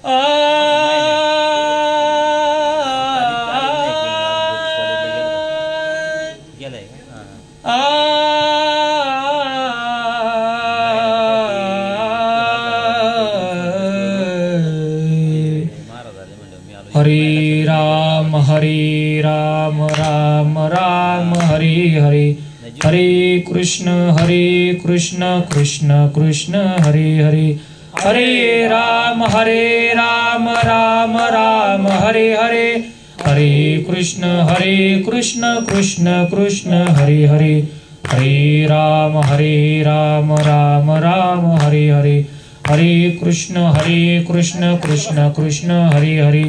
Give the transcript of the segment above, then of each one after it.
हरे राम राम राम हरे हरे, हरे कृष्ण कृष्ण कृष्ण हरे हरे, हरे राम राम राम हरे हरे, हरे कृष्ण कृष्ण कृष्ण हरे हरे, हरे राम राम राम हरे हरे, हरे कृष्ण कृष्ण कृष्ण हरे हरे,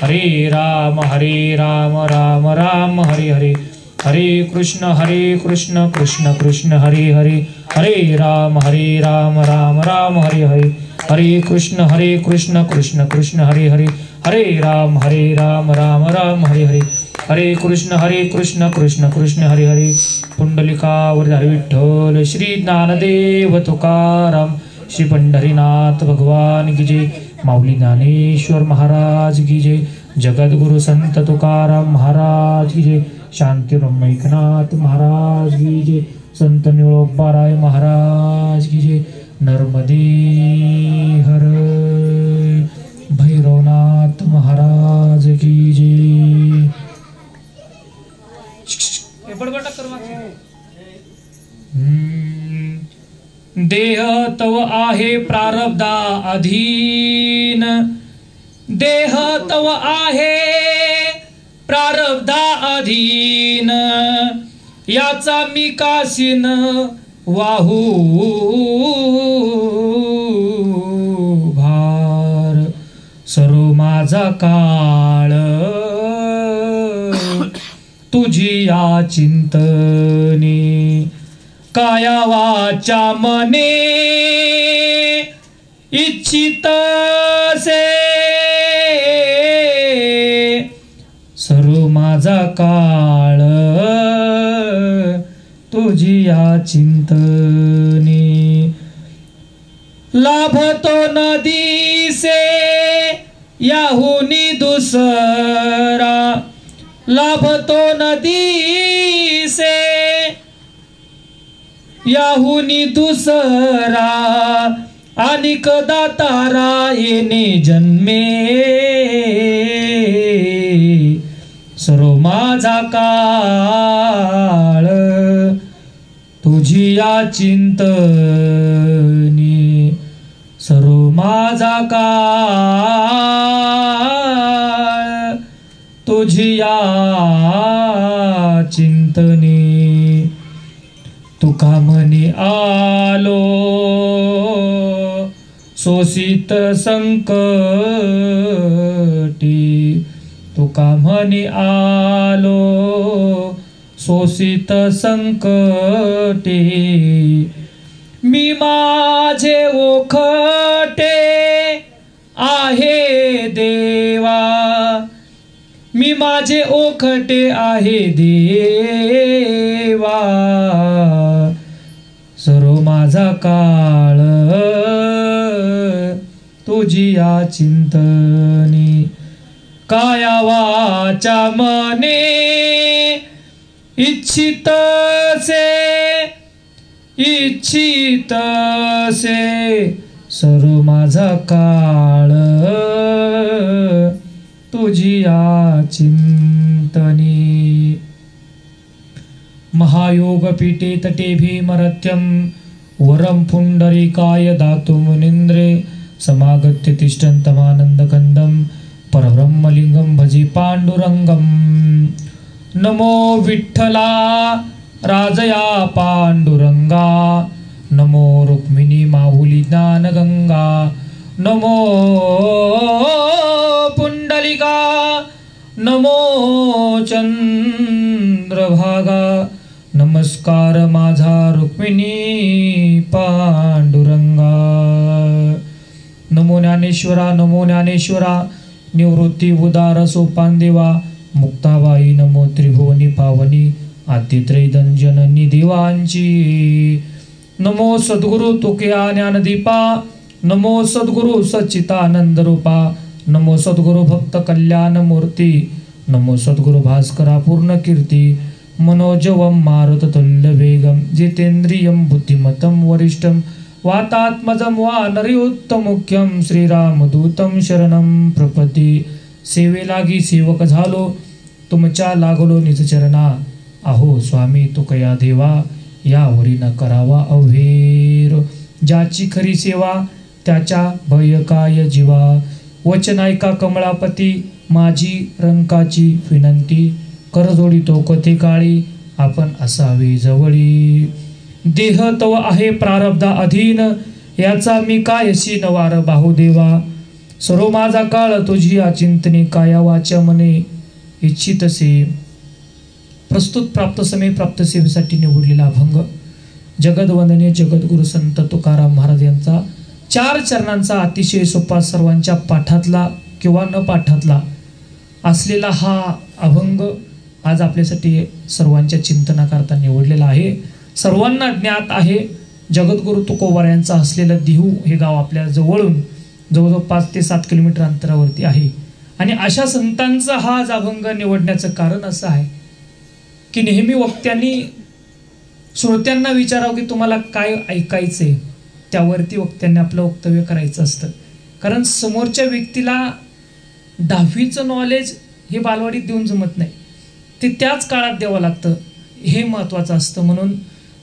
हरे राम राम राम हरे हरे, हरे कृष्ण कृष्ण कृष्ण हरे हरे, हरे राम राम राम हरे हरे, हरे कृष्ण कृष्ण कृष्ण हरे हरे, हरे राम राम राम हरे हरे, हरे कृष्ण कृष्ण कृष्ण हरे हरे. पुंडलिकावर विठ्ठल, श्री ज्ञानदेव तुकाराम, श्री पंढरीनाथ भगवान की जय, माऊली ज्ञानेश्वर महाराज की जय, जगद्गुरु संत तुकाराम महाराज की जय, शांतिब्रह्म एकनाथ महाराज की जय, संत निळोबाराय महाराज की जय, नर्मदे हर भैरवनाथ महाराज की जय. देह तव आहे प्रारब्धा अधीन, देह तव आहे प्रारब्धा अधीन, याचा मी काशीन वाहू भार, सर्व माझा काळ तुझी या चिंतनी, काया वाचा मने इच्छित से, सर्व माझा काळ तुझी या चिंतनी, लाभतो नदी से याहुनी दुसरा, लाभतो नदी से याहुनी दुसरा, अनिक दातारा येणे जन्मे, सर्व माझा काळ तुझी या चिंतनी, सर्व माझा काळ तुझी या चिंतनी, तुका म्हणे आलो सोसित संकटी, तुका म्हणे आलो सोसित संकटी, मी माझे ओखटे आहे देवा, मी माझे ओखटे आहे देवा, सर्व माझा काळ तुझी या चिंतनी, काया वाचा मने इच्छित से, सर्व माझा काळ तुझी या चिंतनी. महायोग पीठे तटे भीमरथ्यम, वरम पुंडरीकाय दातु मुनीन्द्रे, समागत्य तिष्ठन्तमानन्दकन्दं, परब्रह्मलिंगं भजे पांडुरंगम. नमो विठ्ठला राजया पांडुरंगा, नमो रुक्मिणी माहुली ज्ञानगंगा, नमो पुंडलिका, नमो चंद्रभागा, नमस्कार माझा रुक्मिणी पांडुरंगा. नमो ज्ञानेश्वरा, नमो ज्ञानेश्वरा, निवृत्ती उदार सोपान देवा, मुक्ताबाई नमो त्रिभुवनी पावनी, आदित्रैदन जननी देवांची. नमो सद्गुरु तुकया ज्ञानदीपा, नमो सद्गुरु सच्चिदानंद रूपा, नमो सद्गुरु भक्त कल्याण मूर्ती, नमो सद्गुरु भास्करा पूर्ण कीर्ती, मनोजवम मारुततुल्य वेगम, जितेंद्रियम बुद्धिमतं वरिष्ठम, वातात्मजं वानरयुतं मुख्यं, श्रीरामदूतं शरणं प्रपद्ये. सेवेलागी सेवक झालो, तुमच्या लागलो निजचरणा, अहो स्वामी तुकया देवा, यावरी न करावा अव्हेर. ज्याची खरी सेवा त्याच्या भय काय जीवा, वचन ऐका कमळापती, माझी रंकाची विनंती, करजोडितो कथे काळी, आपण असावे जवळी. देह तव आहे प्रारब्धा अधीन, याचा मी कायशी नवार बाहुदेवा. सर्व माझा काळ तुझी अचिंतने, काया वाचा मने इच्छितसे. प्रस्तुत प्राप्त समय प्राप्त सेवेसाठी निवडलेला अभंग जगदवंदनीय जगद्गुरु संत तुकाराम महाराज यांचा 4 चरणांचा अतिशय सोपा, सर्वांच्या पाठातला किंवा न पाठातला असलेला हा अभंग आज आपल्यासाठी सर्वांच्या चिंतनाकरता निवडलेला आहे. सर्वांना ज्ञात आहे जगद्गुरु तुकोबार यांचा असलेलं देहू हे गाव आपल्या जवळून जवळजवळ 5 ते 7 किलोमीटर अंतरावरती आहे. आणि अशा संतांचा हा आज अभंग निवडण्याचं कारण असं आहे की नेहमी वक्त्यांनी श्रोत्यांना विचारावं की तुम्हाला काय ऐकायचंय, त्यावरती वक्त्यांनी आपलं वक्तव्य करायचं असतं. कारण समोरच्या व्यक्तीला 10वीचं नॉलेज हे बालवाडीत देऊन जमत नाही, ते त्याच काळात द्यावं लागतं, हे महत्त्वाचं असतं. म्हणून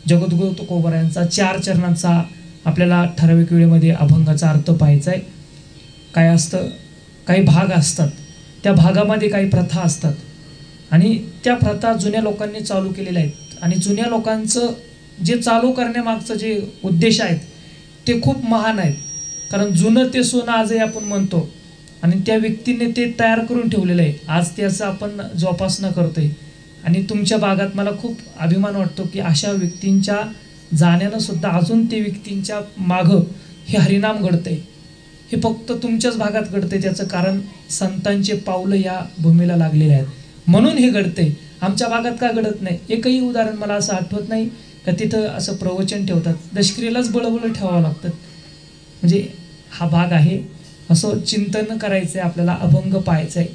जगद्गुरु तुकोबार यांचा 4 चरणांचा आपल्याला ठराविक वेळेमध्ये अभंगाचा अर्थ पाहायचा आहे. काय असतं, काही भाग असतात, त्या भागामध्ये काही प्रथा असतात आणि त्या प्रथा जुन्या लोकांनी चालू केलेल्या आहेत. आणि जुन्या लोकांचं जे चालू करण्यामागचं जे उद्देश आहेत ते खूप महान आहेत. कारण जुनं ते सोनं आजही आपण म्हणतो आणि त्या व्यक्तीने ते तयार करून ठेवलेलं आहे. आज त्याचं आपण जोपासना करतोय आणि तुमच्या भागात मला खूप अभिमान वाटतो की अशा व्यक्तींच्या जाण्यानं सुद्धा अजून ते व्यक्तींच्या मागं हे हरिनाम घडतंय. हे फक्त तुमच्याच भागात घडतंय, त्याचं कारण संतांचे पावलं या भूमीला लागलेले आहेत म्हणून हे घडतंय. आमच्या भागात का घडत नाही? एकही उदाहरण मला असं आठवत नाही का तिथं असं प्रवचन ठेवतात. दशक्रियेलाच बळबळ ठेवावं लागतं. म्हणजे हा भाग आहे, असं चिंतन करायचं आहे आपल्याला, अभंग पाहायचं आहे.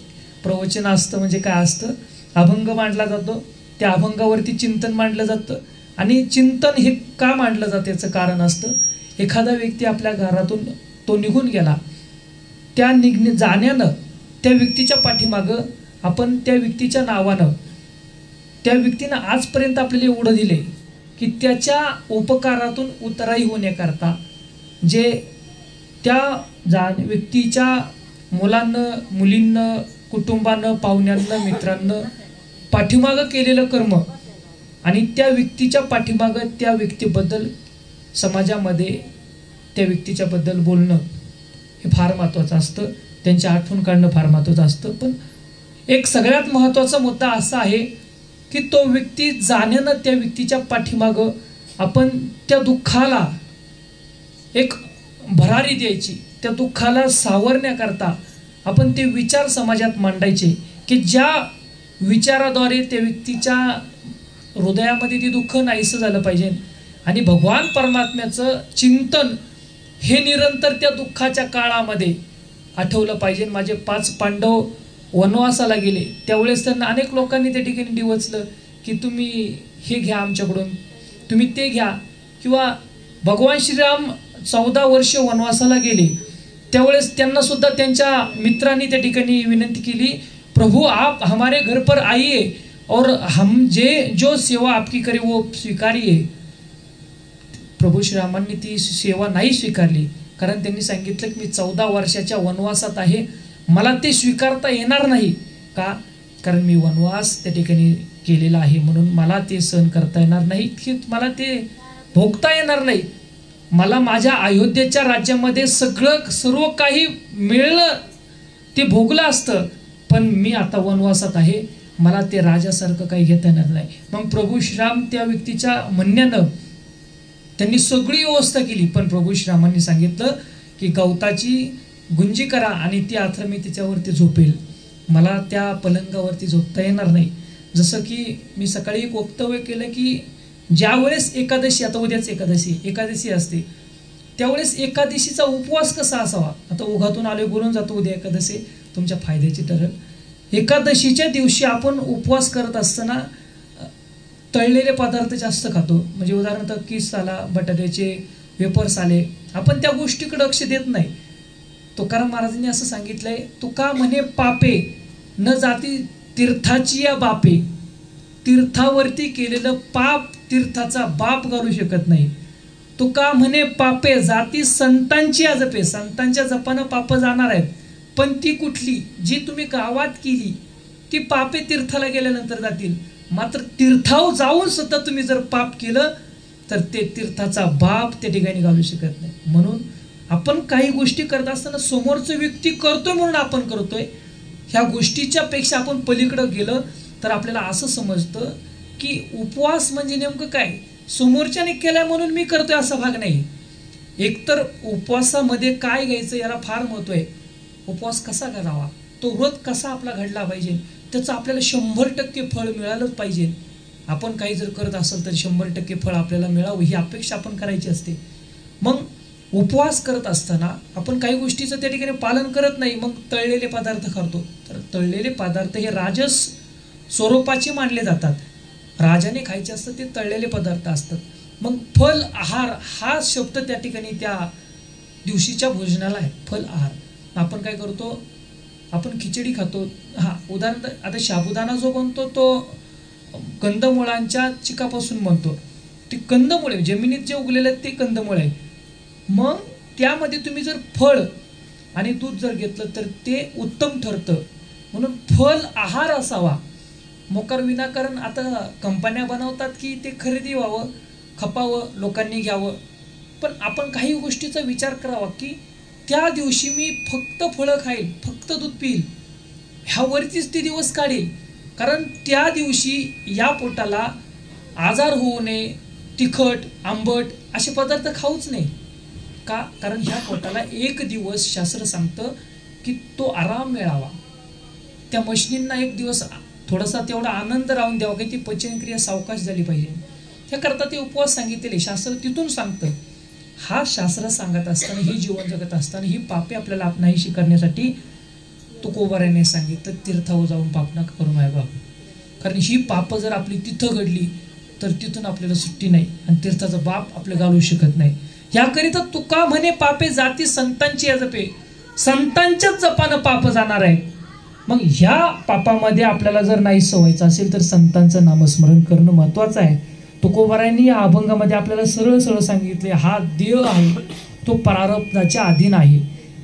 प्रवचन असतं म्हणजे काय असतं, अभंग मांडला जातो, त्या अभंगावरती चिंतन मांडलं जातं. आणि चिंतन हे का मांडलं जातं याचं कारण असतं, एखादा व्यक्ती आपल्या घरातून तो निघून गेला, त्या जाण्यानं त्या व्यक्तीच्या पाठीमागं आपण त्या व्यक्तीच्या नावानं त्या व्यक्तीनं आजपर्यंत आपल्याला एवढं दिले की त्याच्या उपकारातून उतराई होण्याकरता जे त्या व्यक्तीच्या मुलांना, मुलींना, कुटुंबानं, पाहुण्यांना, मित्रांना पाठीमागं केलेलं कर्म आणि त्या व्यक्तीच्या पाठीमागं त्या व्यक्तीबद्दल समाजामध्ये त्या व्यक्तीच्याबद्दल बोलणं हे फार महत्त्वाचं असतं. त्यांची आठवण काढणं फार महत्त्वाचं असतं. पण एक सगळ्यात महत्त्वाचा मुद्दा असा आहे की तो व्यक्ती जाण्यानं त्या व्यक्तीच्या पाठीमागं आपण त्या दुःखाला एक भरारी द्यायची, त्या दुःखाला सावरण्याकरता आपण ते विचार समाजात मांडायचे की ज्या विचाराद्वारे त्या व्यक्तीच्या हृदयामध्ये ते दुःख नाहीसं झालं पाहिजे आणि भगवान परमात्म्याचं चिंतन हे निरंतर त्या दुःखाच्या काळामध्ये आठवलं पाहिजे. माझे 5 पांडव वनवासाला गेले त्यावेळेस त्यांना अनेक लोकांनी त्या ठिकाणी डिवचलं की तुम्ही हे घ्या आमच्याकडून, तुम्ही ते घ्या. किंवा भगवान श्रीराम 14 वर्ष वनवासाला गेले त्यावेळेस त्यांना सुद्धा त्यांच्या मित्रांनी त्या ठिकाणी विनंती केली, प्रभु आप हमारे घर पर आइए और हम जो सेवा आपकी करे वो स्वीकारिए. प्रभू श्रीरामांनी ती सेवा नाही स्वीकारली कारण त्यांनी सांगितलं की मी 14 वर्षाच्या वनवासात आहे, मला ते स्वीकारता येणार नाही. का? कारण मी वनवास त्या ठिकाणी केलेला आहे म्हणून मला ते सहन करता येणार नाही, की मला ते भोगता येणार नाही. मला माझ्या अयोध्येच्या राज्यामध्ये सर्व काही मिळलं ते भोगलं असतं, पण मी आता वनवासात आहे, मला ते राजासारखं काही घेता येणार नाही. मग प्रभू श्रीराम त्या व्यक्तीच्या म्हणण्यानं त्यांनी सगळी व्यवस्था केली. पण प्रभू श्रीरामांनी सांगितलं की गवताची गुंजी करा आणि ती आथर मी तिच्यावरती झोपेल, मला त्या पलंगावरती झोपता येणार नाही. जसं की मी सकाळी एक वक्तव्य केलं की ज्या वेळेस एकादशी, आता उद्याच एकादशी असते, त्यावेळेस एकादशीचा उपवास कसा असावा? आता ओघातून आलोय बोलून जातो, उद्या एकादशी तुमच्या फायद्याची ठरेल. एकादशीच्या दिवशी आपण उपवास करत असताना तळलेले पदार्थ जास्त खातो. म्हणजे उदाहरणार्थ किस आला, बटाट्याचे वेपर्स आले, आपण त्या गोष्टीकडे लक्ष देत नाही. तुकाराम महाराजांनी असं सांगितलंय, तुका म्हणे पापे न जाती तीर्थाची या बापे. तीर्थावरती केलेलं पाप तीर्थाचा बाप घालू शकत नाही. तुका म्हणे पापे जाती संतांची या जपे. संतांच्या जपानं पाप जाणार आहेत, पण ती कुठली? जी तुम्ही गावात केली ती पापे तीर्थाला गेल्यानंतर जातील. मात्र तीर्थावर जाऊन सुद्धा तुम्ही जर पाप केलं तर ते तीर्थाचा बाप त्या ठिकाणी घालू शकत नाही. म्हणून आपण काही गोष्टी करत असताना समोरचं व्यक्ती करतोय म्हणून आपण करतोय, ह्या गोष्टीच्या पेक्षा आपण पलीकडं गेलं तर आपल्याला असं समजतं की उपवास म्हणजे नेमकं काय? समोरच्याने केल्या म्हणून मी करतोय असा भाग नाही. एकतर उपवासामध्ये काय घ्यायचं याला फार महत्व आहे. उपवास कसा करावा, तो व्रत कसा आपला घडला पाहिजे, त्याचं आपल्याला 100% फळ मिळालंच पाहिजे. आपण काही जर करत असेल तर 100% फळ आपल्याला मिळावं ही अपेक्षा आपण करायची असते. मग उपवास करत असताना आपण काही गोष्टीचं त्या ठिकाणी पालन करत नाही, मग तळलेले पदार्थ खातो. तर तळलेले पदार्थ हे राजस स्वरूपाचे मानले जातात. राजाने खायचे असतात ते तळलेले पदार्थ असतात. मग फल आहार हा शब्द त्या ठिकाणी त्या दिवशीच्या भोजनाला आहे, फल आहार. आपण काय करतो, आपण खिचडी खातो. उदाहरण आता साबुदाणा जो बनतो तो कंदमुळांच्या चिकापासून बनतो. ते कंदमुळे जमिनीत जे उगलेले आहेत ते कंदमुळे आहेत. मग त्यामध्ये तुम्ही जर फळ आणि दूध जर घेतलं तर ते उत्तम ठरतं. म्हणून फल आहार असावा, मोकार विनाकारण. आता कंपन्या बनवतात की ते खरेदी व्हावं, खपावं, लोकांनी घ्यावं. पण आपण काही गोष्टीचा विचार करावा की त्या दिवशी मी फक्त फळं खाईल, फक्त दूध पिईल, ह्यावरतीच ते दिवस काढेल. कारण त्या दिवशी या पोटाला आजार होऊ नये, तिखट आंबट असे पदार्थ खाऊच नाही. का? कारण ह्या पोटाला एक दिवस शास्त्र सांगतं की तो आराम मिळावा. त्या मशिनींना एक दिवस थोडासा तेवढा आनंद राहून द्यावा की ती पचनक्रिया सावकाश झाली पाहिजे. त्याकरता ते उपवास सांगितलेले शास्त्र तिथून सांगतं. हा शास्त्र सांगत असताना, ही जीवन जगत असताना ही पापे आपल्याला नाहीशी करण्यासाठी तुकोबाराने सांगितलं, तीर्थावर जाऊन पाप नका करू माझ्या बाप. कारण ही पापं जर आपली तिथं घडली तर तिथून आपल्याला सुट्टी नाही आणि तीर्थाचा बाप आपलं घालू शकत नाही. याकरिता तुका म्हणे पापे जाती संतांची या जपे. संतांच्याच जपानं पाप जाणार आहे. मग ह्या पापामध्ये आपल्याला जर नाही सवयचं असेल तर संतांचं नामस्मरण करणं महत्वाचं आहे. तुकोबारायांनी या अभंगामध्ये आपल्याला सरळ सरळ सांगितले, हा देह आहे तो प्रारब्धाच्या अधीन आहे.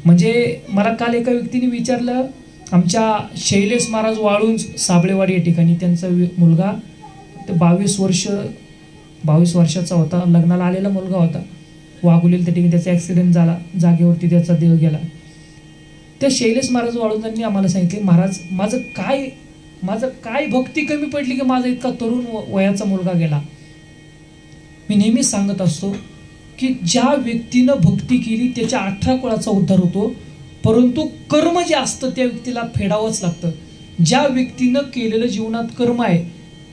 म्हणजे मला काल एका व्यक्तीने विचारलं, आमच्या शैलेश महाराज वाळून साबळेवाडी या ठिकाणी त्यांचा मुलगा 22 वर्षाचा होता, लग्नाला आलेला मुलगा होता, वाघुलेला त्या ठिकाणी त्याचा ॲक्सिडेंट झाला, जागेवरती त्याचा देह गेला. त्या शैलेश महाराज वाळूंजांनी आम्हाला सांगितले, महाराज माझं काय भक्ती कमी पडली की माझा इतका तरुण वयाचा मुलगा गेला. मी नेहमी सांगत असतो की ज्या व्यक्तीनं भक्ती केली त्याच्या 18 कुळाचा उद्धार होतो, परंतु कर्म जे असतं त्या व्यक्तीला फेडावंच लागतं. ज्या व्यक्तीनं केलेलं जीवनात कर्म आहे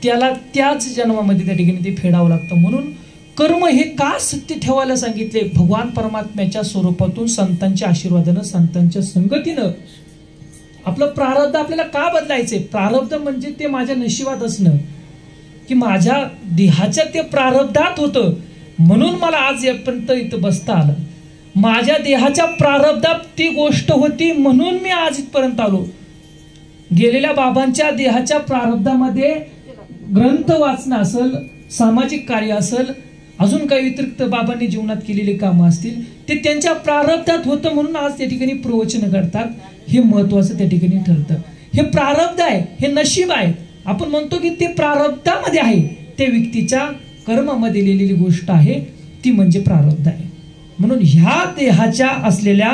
त्याला त्याच जन्मामध्ये त्या ठिकाणी ते फेडावं लागतं. म्हणून कर्म हे का सत्य ठेवायला सांगितले? भगवान परमात्म्याच्या स्वरूपातून संतांच्या आशीर्वादानं, संतांच्या संगतीनं आपलं प्रारब्ध आपल्याला का बदलायचे? प्रारब्ध म्हणजे ते माझ्या नशिबात असणं, की माझ्या देहाच्या ते प्रारब्धात होतं म्हणून मला आज यापर्यंत इथं बसता आलं. माझ्या देहाच्या प्रारब्धात ती गोष्ट होती म्हणून मी आज इथपर्यंत आलो. गेलेल्या बाबांच्या देहाच्या प्रारब्धामध्ये ग्रंथ वाचणं असेल, सामाजिक कार्य असेल, अजून काही व्यतिरिक्त बाबांनी जीवनात केलेली कामं असतील, ते त्यांच्या प्रारब्धात होतं म्हणून आज त्या ठिकाणी प्रवचन करतात. हे महत्वाचं त्या ठिकाणी ठरतं. हे प्रारब्ध आहे, हे नशीब आहे. आपण म्हणतो की ते प्रारब्धामध्ये आहे, त्या व्यक्तीच्या कर्मामध्ये लिहिलेली गोष्ट आहे ती म्हणजे प्रारब्ध आहे. म्हणून ह्या देहाच्या असलेल्या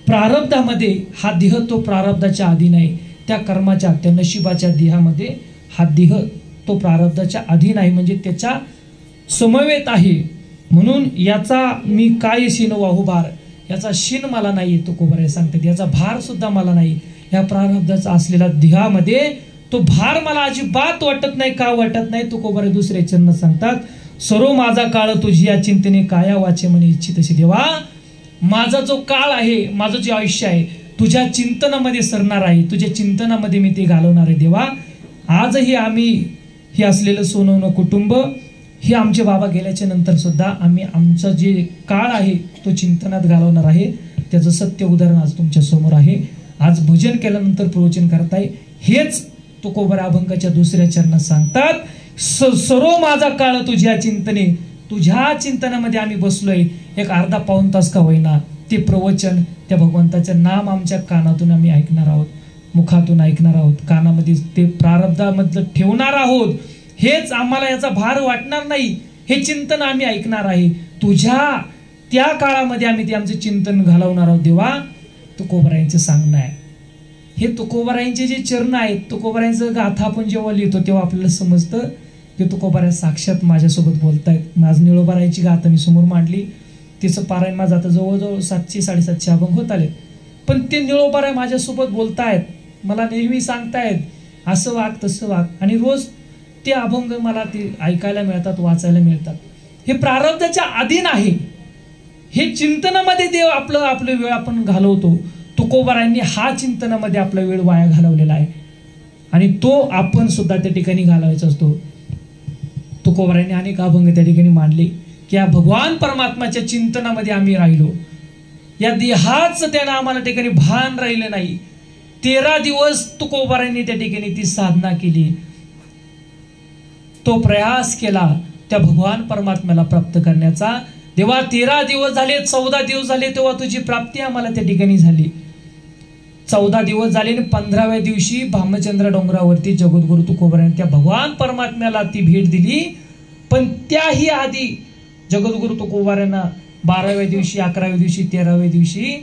प्रारब्धामध्ये हा देह तो प्रारब्धाच्या अधीन आहे. त्या कर्माच्या, त्या नशिबाच्या देहामध्ये हा देह तो प्रारब्धाच्या अधीन आहे, म्हणजे त्याच्या समवेत आहे. म्हणून याचा मी काय शिन वाहू भार, याचा शिन मला नाही, तुकोबाराय सांगतात, याचा भार सुद्धा मला नाही. या प्रारब्धाचा असलेला देहामध्ये तो भार मला अजिबात वाटत नाही. का वाटत नाही? तुकोबाराय दुसरे चरण सांगतात, सर्व माझा काळ तुझी या चिंतने काया वाचे म्हणे इच्छितशी. देवा माझा जो काळ आहे, माझं जे आयुष्य आहे तुझ्या चिंतनामध्ये सरणार आहे, तुझ्या चिंतनामध्ये मी ते घालवणार आहे. देवा आजही आम्ही हे असलेलं सोनवणं कुटुंब, हे आमचे बाबा गेल्याच्या नंतर सुद्धा आम्ही आमचा जे काळ आहे तो चिंतनात घालवणार आहे. त्याचं सत्य उदाहरण आज तुमच्या समोर आहे. आज भजन केल्यानंतर प्रवचन करताय, हेच तुकोबरा अभंगाच्या दुसऱ्या चरणात सांगतात. सर्व माझा काळ तुझ्या चिंतने, तुझ्या चिंतनामध्ये आम्ही बसलोय. एक अर्धा पाऊण तास का होईना ते प्रवचन, त्या भगवंताचं नाम आमच्या कानातून आम्ही ऐकणार आहोत, मुखातून ऐकणार आहोत, कानामध्ये ते प्रारब्धामधलं ठेवणार आहोत. हेच आम्हाला याचा भार वाटणार नाही, हे चिंतन आम्ही ऐकणार आहे. तुझ्या त्या काळामध्ये आम्ही ते आमचे चिंतन घालवणार आहोत. देवा तुकोबरायांचं सांगणं आहे हे. तुकोबरायांचे जे चरण आहेत, तुकोबरायांचं गाथा आपण जेव्हा लिहितो तेव्हा आपल्याला समजतं की तुकोबराय साक्षात माझ्यासोबत बोलतायत. माझ निळोबारायची गाथा मी समोर मांडली, तिचं पारायण माझं आता जवळजवळ 700-750 अभंग होत आले. पण ते निळोबाराय माझ्यासोबत बोलतायत, मला नेहमी सांगतायत असं वाग तसं वाग, आणि रोज ते अभंग मला ते ऐकायला मिळतात, वाचायला मिळतात. हे प्रारब्धाच्या अधीन आहे. हे चिंतनामध्ये देव आपलं वेळ आपण घालवतो. तुकोबारायांनी हा चिंतनामध्ये आपला वेळ वाया घालवलेला आहे, आणि तो आपण सुद्धा त्या ठिकाणी घालवायचा असतो. तुकोबारायांनी अनेक अभंग त्या ठिकाणी मांडले की या भगवान परमात्माच्या चिंतनामध्ये आम्ही राहिलो. या देहाच त्यानं आम्हाला ठिकाणी भान राहिलं नाही. 13 दिवस तुकोबारायांनी त्या ठिकाणी ती साधना केली, तो प्रयास केला त्या भगवान परमात्म्याला प्राप्त करण्याचा. देवा 13 दिवस झाले, 14 दिवस झाले तेव्हा तुझी प्राप्ती आम्हाला त्या ठिकाणी झाली. 14 दिवस झाले आणि 15व्या दिवशी भामचंद्र डोंगरावरती जगद्गुरु तुकोबारायांनी त्या भगवान परमात्म्याला ती भेट दिली. पण त्याही आधी जगद्गुरु तुकोबारायांना 12व्या दिवशी, 11व्या दिवशी, 13व्या दिवशी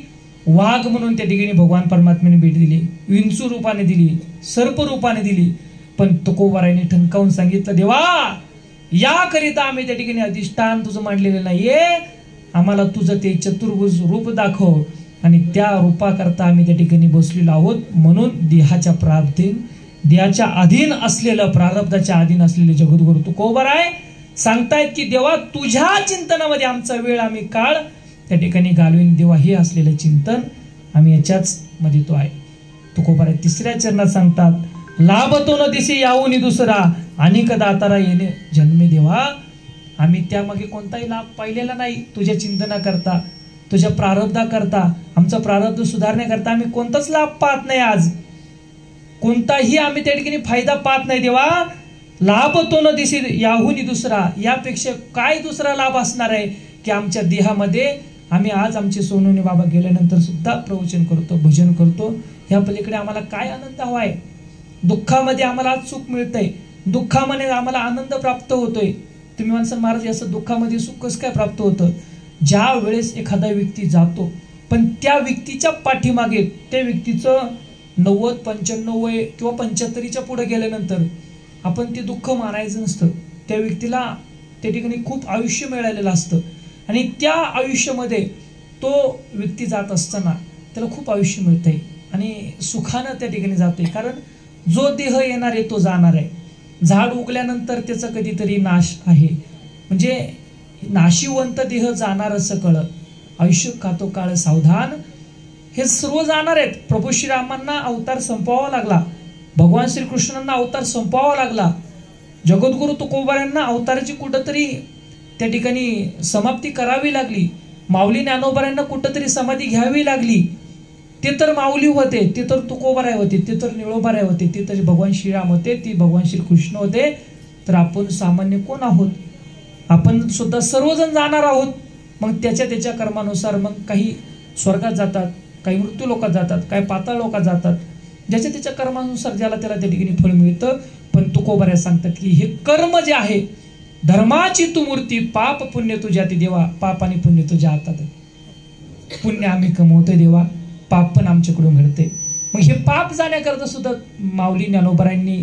वाघ म्हणून त्या ठिकाणी भगवान परमात्म्याने भेट दिली, विंचू रूपाने दिली, सर्प रूपाने दिली. पण तुकोबारायांनी ठणकावून सांगितलं, देवा याकरिता आम्ही त्या ठिकाणी अधिष्ठान तुझं मांडलेलं नाहीये, आम्हाला तुझं ते चतुर्भुज रूप दाखव, आणि त्या रूपाकरता आम्ही त्या ठिकाणी बसलेलो आहोत. म्हणून देहाच्या देहाच्या अधीन असलेलं, प्रारब्धाच्या अधीन असलेले जगद्गुरु तुकोबाराय सांगतायत की देवा तुझ्या चिंतनामध्ये आमचा वेळ, आम्ही काळ त्या ठिकाणी घालवीन. देवा हे असलेलं चिंतन आम्ही याच्याच मध्ये तो आहे. तुकोबाराय तिसऱ्या चरणात सांगतात, लाभतो न दिसे याहूनी दुसरा, अनेक दातारा येणे जन्मे. देवा आम्ही त्यामागे कोणताही लाभ पाहिलेला नाही. तुझ्या चिंतना करता, तुझ्या प्रारब्धा करता, आमचा प्रारब्ध सुधारण्याकरता आम्ही कोणताच लाभ पाहत नाही. आज कोणताही आम्ही त्या ठिकाणी फायदा पाहत नाही. देवा लाभ तो न दिसे याहूनी दुसरा, यापेक्षा काय दुसरा लाभ असणार आहे की आमच्या देहामध्ये आम्ही आज आमचे सोनवणे बाबा गेल्यानंतर सुद्धा प्रवचन करतो, भजन करतो. ह्या पलीकडे आम्हाला काय आनंद हवाय? दुःखामध्ये आम्हाला आज सुख मिळतंय, दुःखामध्ये आम्हाला आनंद प्राप्त होतोय. तुम्ही म्हणसाल महाराज याचं दुःखामध्ये सुख कसं काय प्राप्त होतं? ज्या वेळेस एखादा व्यक्ती जातो, पण त्या व्यक्तीच्या पाठीमागे त्या व्यक्तीचं 90, 95 वय किंवा 75च्या पुढे गेल्यानंतर आपण ते दुःख मानायचं नसतं. त्या व्यक्तीला त्या ठिकाणी खूप आयुष्य मिळालेलं असतं, आणि त्या आयुष्यामध्ये तो व्यक्ती जात असताना त्याला खूप आयुष्य मिळतंय आणि सुखानं त्या ठिकाणी जातोय. कारण जो देह येणार आहे तो जाणार आहे. झाड उगल्यानंतर त्याचा कधीतरी नाश आहे, म्हणजे नाशिवंत देह जाणार सकळ, आयुष्य खातो काळ सावधान. हे सर्व जाणार आहेत. प्रभू श्रीरामांना अवतार संपवावा लागला, भगवान श्रीकृष्णांना अवतार संपवावा लागला, जगद्गुरु तुकोबारायांना अवताराची कुठंतरी त्या ठिकाणी समाप्ती करावी लागली, माऊली ज्ञानोबारायांना कुठंतरी समाधी घ्यावी लागली. ते तर माऊली होते, ते तर तुकोबाराय होते, ते तर निळोबाराय होते, ते तर भगवान श्रीराम होते, ती भगवान श्रीकृष्ण होते. तर आपण सामान्य कोण आहोत? आपण सुद्धा सर्वजण जाणार आहोत. मग त्याच्या कर्मानुसार मग काही स्वर्गात जातात, काही मृत्यू लोकात जातात, काही पाताळ लोकात जातात. ज्याच्या त्याच्या कर्मानुसार ज्याला त्याला त्या ठिकाणी फळ मिळतं. पण तुकोबाराय सांगतात की हे कर्म जे आहे, धर्माची तू मूर्ती, पाप पुण्य तुझ्या ते देवा, पाप आणि पुण्य तुझ्या हातात आहे. पुण्य आम्ही कमवतोय देवा, पाप पण आमच्याकडून घडते. मग हे पाप जाण्याकरता सुद्धा माऊली ज्ञानोबारायांनी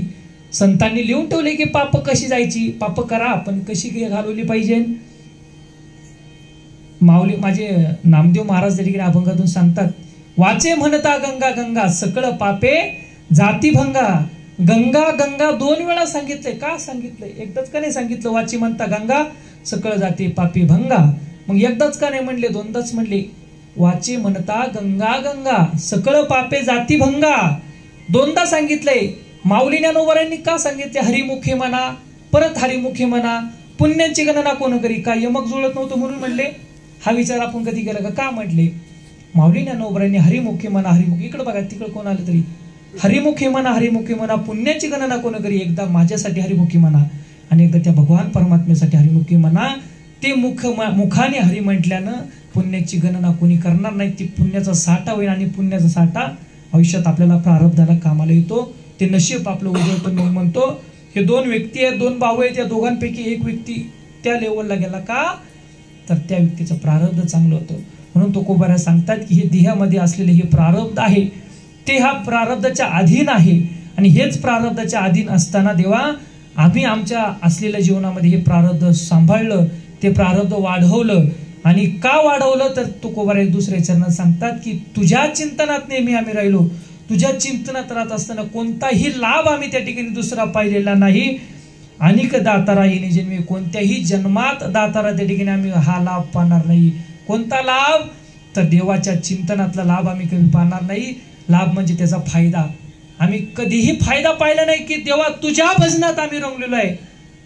संतांनी लिहून ठेवले की पाप कशी जायची, पाप करा पण कशी घालवली पाहिजे. माऊली माझे नामदेव महाराज त्या ठिकाणी अभंगातून सांगतात, वाचे म्हणता गंगा गंगा सकळ पापे जाती भंगा, गंगा गंगा 2 वेळा सांगितलंय. का सांगितलंय? एकदाच का नाही सांगितलं? वाची म्हणता गंगा सकळ जाते पापी भंगा. मग एकदाच का नाही म्हणले? 2दाच म्हणले. वाची म्हणता गंगा गंगा सकळ पापे जाती भंगा. 2दा सांगितलंय. माऊली ज्ञानोबांनी का सांगितले? हरिमुखी म्हणा, परत हरिमुखी म्हणा, पुण्यांची गणना कोण करी? का यमक जुळत नव्हतं म्हणून म्हणले? हा विचार आपण कधी केला का म्हटले? माऊली ज्ञानोबांनी हरिमुखी म्हणा, हरिमुखी. इकडे बघा, तिकडे कोण आलं तरी हरिमुखी म्हणा, हरिमुखी म्हणा, पुण्याची गणना कोण करी? एकदा माझ्यासाठी हरिमुखी म्हणा आणि एकदा त्या भगवान परमात्म्यासाठी हरिमुखी म्हणा. ते मुखाने हरी म्हटल्यानं पुण्याची गणना कोणी करणार नाही. ती पुण्याचा साठा होईल आणि पुण्याचा साठा आयुष्यात आपल्याला प्रारब्धाला कामाला येतो. ते नशीब आपलं उजळतं. मग म्हणतो हे 2 व्यक्ती आहेत, 2 भाऊ आहेत. या दोघांपैकी एक व्यक्ती त्या लेवलला गेला का तर त्या व्यक्तीचं प्रारब्ध चांगलं होतं. म्हणून तुकोबारा सांगतात की हे देहामध्ये असलेले हे प्रारब्ध आहे ते ह्या प्रारब्धाच्या अधीन आहे. आणि हेच प्रारब्धाच्या अधीन असताना देवा आम्ही आमच्या असलेल्या जीवनामध्ये हे प्रारब्ध सांभाळलं, ते प्रारब्ध वाढवलं. आणि का वाढवलं तर तुकोबारा एक दुसऱ्या चरणात सांगतात की तुझ्या चिंतनात नेहमी आम्ही राहिलो. तुझ्या चिंतनात राहत असताना कोणताही लाभ आम्ही त्या ठिकाणी दुसरा पाहिलेला नाही. अनेक दातारा येणे जन्मी, कोणत्याही जन्मात दातारा त्या ठिकाणी आम्ही हा लाभ पाहणार नाही. कोणता लाभ तर देवाच्या चिंतनातला लाभ आम्ही कधी पाहणार नाही. लाभ म्हणजे त्याचा फायदा. आम्ही कधीही फायदा पाहिला नाही की देवा तुझ्या भजनात आम्ही रंगलेलो आहे,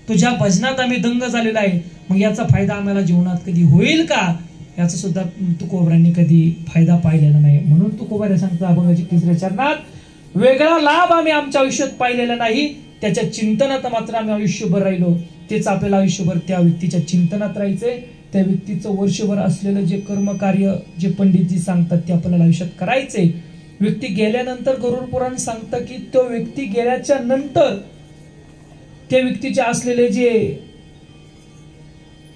तुझ्या भजनात आम्ही दंग झालेलो आहे, मग याचा फायदा आम्हाला जीवनात कधी होईल का? याचा सुद्धा तुकोबारांनी कधी फायदा पाहिलेला नाही. म्हणून तुकोबारा सांगतो अभंगाच्या 3ऱ्या चरणात वेगळा लाभ आम्ही आमच्या आयुष्यात पाहिलेला नाही. त्याच्या चिंतनात मात्र आम्ही आयुष्यभर राहिलो. तेच आपल्याला आयुष्यभर त्या व्यक्तीच्या चिंतनात राहायचंय. त्या व्यक्तीचं वर्षभर असलेलं जे कर्मकार्य जे पंडितजी सांगतात ते आपल्याला आयुष्यात करायचंय. व्यक्ती गेल्यानंतर गरुड पुराण सांगतं की तो व्यक्ती गेल्याच्या नंतर त्या व्यक्तीचे असलेले जे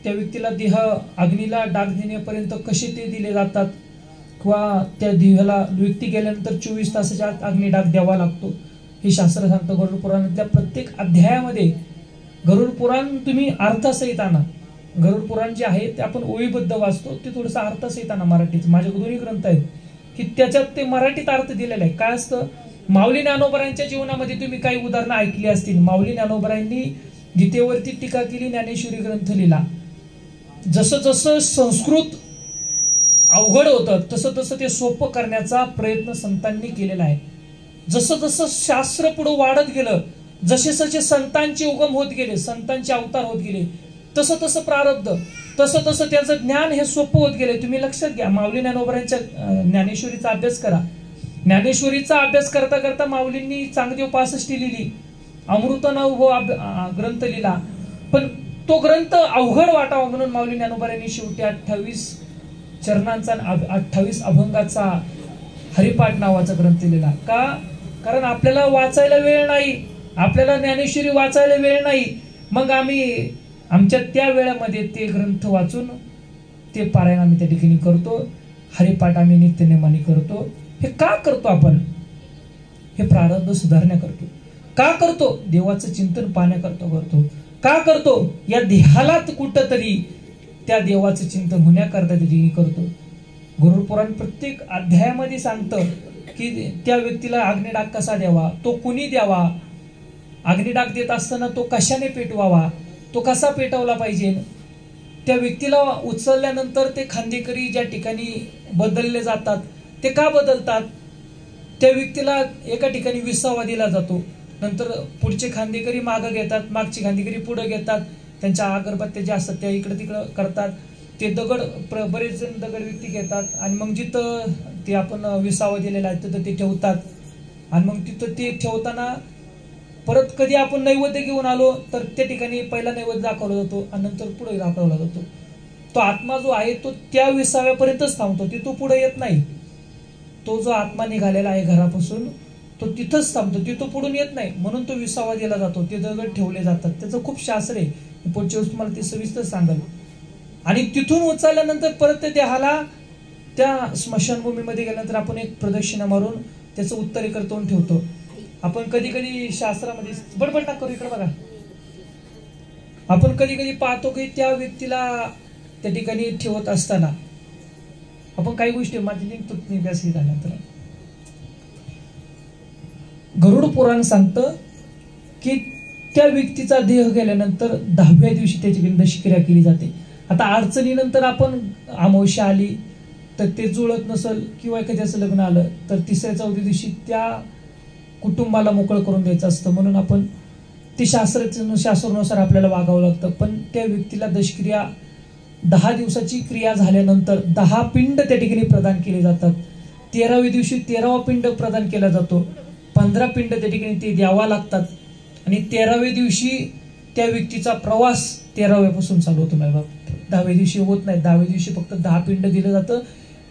त्या व्यक्तीला देह अग्नीला डाग देण्यापर्यंत कसे ते दिले जातात किंवा त्या देहाला व्यक्ती गेल्यानंतर 24 तासाच्या आत अग्नी डाग द्यावा लागतो हे शास्त्र सांगतं. गरुड पुराणातल्या प्रत्येक अध्यायामध्ये गरुड पुराण तुम्ही अर्थसहित आणा. गरुड पुराण जे आहे ते आपण ओळीबद्ध वाचतो, ते थोडंसं अर्थसहित आणा. मराठीत माझे 2 ग्रंथ आहेत की त्याच्यात ते मराठीत अर्थ दिलेला आहे. काय असतं? माऊली ज्ञानोबांच्या जीवनामध्ये तुम्ही काही उदाहरणं ऐकली असतील. माऊली ज्ञानोबांनी गीतेवरती टीका केली, ज्ञानेश्वरी ग्रंथ लिहिला. जसं जसं संस्कृत अवघड होतं तसं तसं ते सोपं करण्याचा प्रयत्न संतांनी केलेला आहे. जसं जसं शास्त्र पुढे वाढत गेलं, जसे जसे संतांचे उगम होत गेले, संतांचे अवतार होत गेले, तसं तसं प्रारब्ध, तसं तसं त्याचं ज्ञान हे सोपं होत गेले. तुम्ही लक्षात घ्या, माऊली ज्ञानोबांच्या ज्ञानेश्वरीचा अभ्यास करा. ज्ञानेश्वरीचा अभ्यास करता करता माऊलींनी चांगदेव 65 लिहिली, अमृतानुभव ग्रंथ लिहिला. पण तो ग्रंथ अवघड वाटावा म्हणून माऊली ज्ञानोबांनी शेवटी 28 चरणांचा 28 अभंगाचा हरिपाठ नावाचा ग्रंथ लिहिला. का? कारण आपल्याला वाचायला वेळ नाही, आपल्याला ज्ञानेश्वरी वाचायला वेळ नाही. मग आम्ही आमच्या त्या वेळामध्ये ते ग्रंथ वाचून ते पारायण आम्ही त्या ठिकाणी करतो. हरिपाठ आम्ही नित्यनेमाने करतो. हे का करतो आपण? हे प्रारब्ध सुधारण्या करतो. का करतो? देवाचं चिंतन पाहण्याकरता करतो. का करतो? या देहाला कुठंतरी त्या देवाचं चिंतन होण्याकरता ते करतो. गरुड पुराण प्रत्येक अध्यायामध्ये सांगतं की त्या व्यक्तीला अग्निडाग कसा द्यावा, तो कुणी द्यावा, अग्निडाग देत असताना तो कशाने पेटवावा, तो कसा पेटवला पाहिजे. त्या व्यक्तीला उचलल्यानंतर ते खांदेकरी ज्या ठिकाणी बदलले जातात ते का बदलतात? त्या व्यक्तीला एका ठिकाणी विसावा दिला जातो, नंतर पुढचे खांदेकरी मागं घेतात, मागचे खांदेकरी पुढे घेतात, त्यांच्या अगरबत्त्या ज्या असतात त्या इकडे तिकडं करतात. ते दगड बरेच जण दगड व्यक्ती घेतात आणि मग जिथं ते आपण विसावा दिलेला आहे तिथं ते ठेवतात. आणि मग तिथं ते ठेवताना परत कधी आपण नैवेद्य घेऊन आलो तर त्या ठिकाणी पहिला नैवेद्य दाखवला जातो आणि नंतर पुढे दाखवला जातो. तो आत्मा जो आहे तो त्या विसाव्यापर्यंतच थांबतो, तिथं पुढे येत नाही. तो जो आत्मा निघालेला आहे घरापासून तो तिथंच थांबतो, तिथं पुढून येत नाही. म्हणून तो विसावा दिला जातो, ते दगड ठेवले जातात. त्याचं खूप शास्त्र आहे, पुढच्या वेळेस तुम्हाला ते सविस्तर सांगाल. आणि तिथून उचलल्यानंतर परत ते देहाला त्या स्मशानभूमीमध्ये गेल्यानंतर आपण एक प्रदक्षिणा मारून त्याचं उत्तरेकर तोंड ठेवतो. आपण कधी कधी शास्त्रामध्ये बडबड ना करू, इकडे बघा, आपण कधी कधी पाहतो की त्या व्यक्तीला त्या ठिकाणी ठेवत असताना आपण काही गोष्टी माझी लिंक तुटली झाल्यानंतर गरुड पुराण सांगतं की त्या व्यक्तीचा देह गेल्यानंतर 10व्या दिवशी त्याची दशक्रिया केली जाते. आता अडचणीनंतर आपण अमावस्या आली तर ते जुळत नसेल किंवा एखाद्याचं लग्न आलं तर 3-4 दिवशी त्या कुटुंबाला मोकळं करून द्यायचं असतं, म्हणून आपण ती शास्त्रानुसार आपल्याला वागावं लागतं. पण त्या व्यक्तीला दशक्रिया 10 दिवसाची क्रिया झाल्यानंतर 10 पिंड त्या ठिकाणी प्रदान केले जातात. 13व्या दिवशी 13वा पिंड प्रदान केला जातो. 15 पिंड त्या ठिकाणी ते द्यावा लागतात आणि 13व्या दिवशी त्या व्यक्तीचा प्रवास 13व्यापासून चालू होतो. नाही बाबा 10व्या दिवशी होत नाही. 10व्या दिवशी फक्त 10 पिंड दिलं जातं.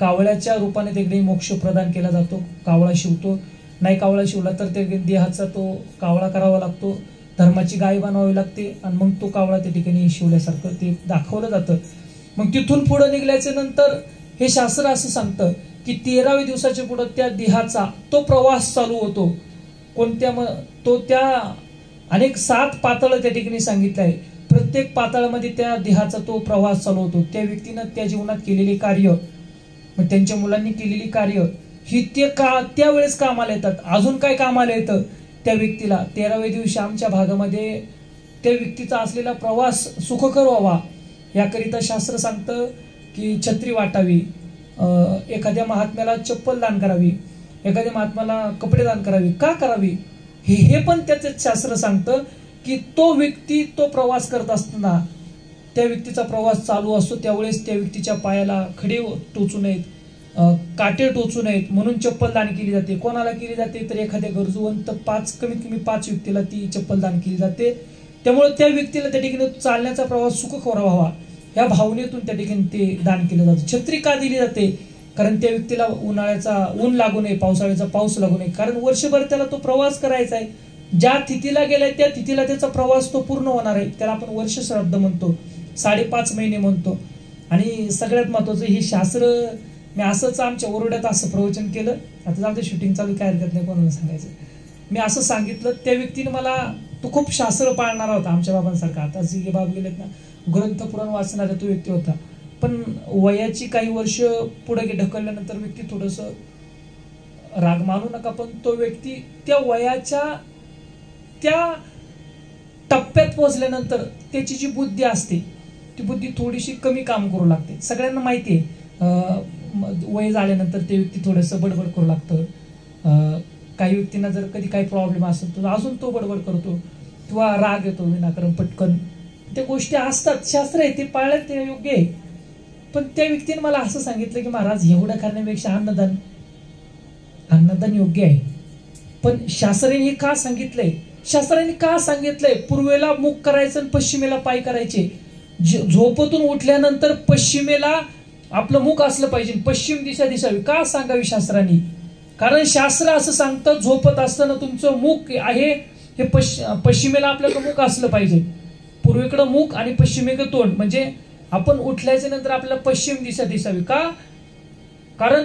कावळ्याच्या रूपाने तिकडे मोक्ष प्रदान केला जातो. कावळा शिवतो, नाही कावळा शिवला तर त्या देहाचा तो कावळा करावा लागतो, धर्माची गाय बनवावी लागते आणि मग तो कावळा त्या ठिकाणी शिवल्यासारखं ते दाखवलं जातं. मग तिथून पुढे निघल्याच्या नंतर हे शास्त्र असं सांगतं की 13व्या दिवसाच्या पुढे त्या देहाचा तो प्रवास चालू होतो. कोणत्या तो त्या अनेक 7 पातळ त्या ठिकाणी सांगितलं आहे. प्रत्येक पातळामध्ये त्या देहाचा तो प्रवास चालू होतो. त्या व्यक्तीनं त्या जीवनात केलेली कार्य, मग त्यांच्या मुलांनी केलेली कार्य ही ते त्यावेळेस कामाला येतात. अजून काय कामाला येतं त्या व्यक्तीला 13व्या दिवशी आमच्या भागामध्ये त्या व्यक्तीचा असलेला प्रवास सुखकर व्हावा याकरिता शास्त्र सांगतं की छत्री वाटावी, एखाद्या महात्म्याला चप्पल दान करावी, एखाद्या महात्म्याला कपडे दान करावी. का करावी हे पण त्याचं शास्त्र सांगतं की तो व्यक्ती तो प्रवास करत असताना त्या व्यक्तीचा प्रवास चालू असतो त्यावेळेस त्या व्यक्तीच्या पायाला खडे टोचू नयेत, काटे टोचू नयेत म्हणून चप्पल दान केली जाते. कोणाला केली जाते तर एखाद्या गरजूवंत कमीत कमी 5 व्यक्तीला ती चप्पल दान केली जाते. त्यामुळे त्या व्यक्तीला त्या ठिकाणी चालण्याचा प्रवास सुखकर व्हावा या भावनेतून त्या ठिकाणी ते दान केलं जातं. छत्री का दिली जाते? कारण त्या व्यक्तीला उन्हाळ्याचा ऊन लागू नये, पावसाळ्याचा पाऊस लागू नये. कारण वर्षभर त्याला तो प्रवास करायचा आहे. ज्या तिथीला गेलाय त्या तिथीला त्याचा प्रवास तो पूर्ण होणार आहे. त्याला आपण वर्ष श्राद्ध म्हणतो, 5.5 महिने म्हणतो. आणि सगळ्यात महत्वाचं हे शास्त्र मी असंच आमच्या ओरड्यात असं प्रवचन केलं. आता जाऊ दे, शूटिंग चालू, काय हरकत नाही कोणाला सांगायचं. मी असं सांगितलं, त्या व्यक्तीने मला, तो खूप शास्त्र पाळणारा होता आमच्या बाबांसारखा. आता जे बाब गेलेत ना, ग्रंथ पुराण वाचणारा तो व्यक्ती होता. पण वयाची काही वर्ष पुढे ढकलल्यानंतर व्यक्ती थोडंसं, राग मानू नका, पण तो व्यक्ती त्या वयाच्या त्या टप्प्यात पोहोचल्यानंतर त्याची जी बुद्धी असते ती बुद्धी थोडीशी कमी काम करू लागते. सगळ्यांना माहिती आहे वय झाल्यानंतर ते व्यक्ती थोडंसं बडबड करू लागतं. काही व्यक्तींना जर कधी काही प्रॉब्लेम असेल तर अजून तो बडबड करतो किंवा राग येतो विनाकारण पटकन. त्या गोष्टी असतात, शास्त्र आहे ते पाळलं ते योग्य आहे. पण त्या व्यक्तीने मला असं सांगितलं की महाराज एवढं करण्यापेक्षा अन्नदान योग्य आहे. पण शास्त्राने हे का सांगितलंय? शास्त्राने का सांगितलंय पूर्वेला मुख करायचं आणि पश्चिमेला पाय करायचे? झोपेतून उठल्यानंतर पश्चिमेला आपलं मुख असलं पाहिजे, पश्चिम दिशा दिसावी. का सांगावी शास्त्राने? कारण शास्त्र असं सांगतं झोपत असताना तुमचं मुख आहे हे पश्चिमेला आपल्याकडं मुख असलं पाहिजे. पूर्वेकडं मुख आणि पश्चिमेकडं तोंड, म्हणजे आपण उठल्याच्या नंतर आपल्याला पश्चिम दिशा दिसावी. का? कारण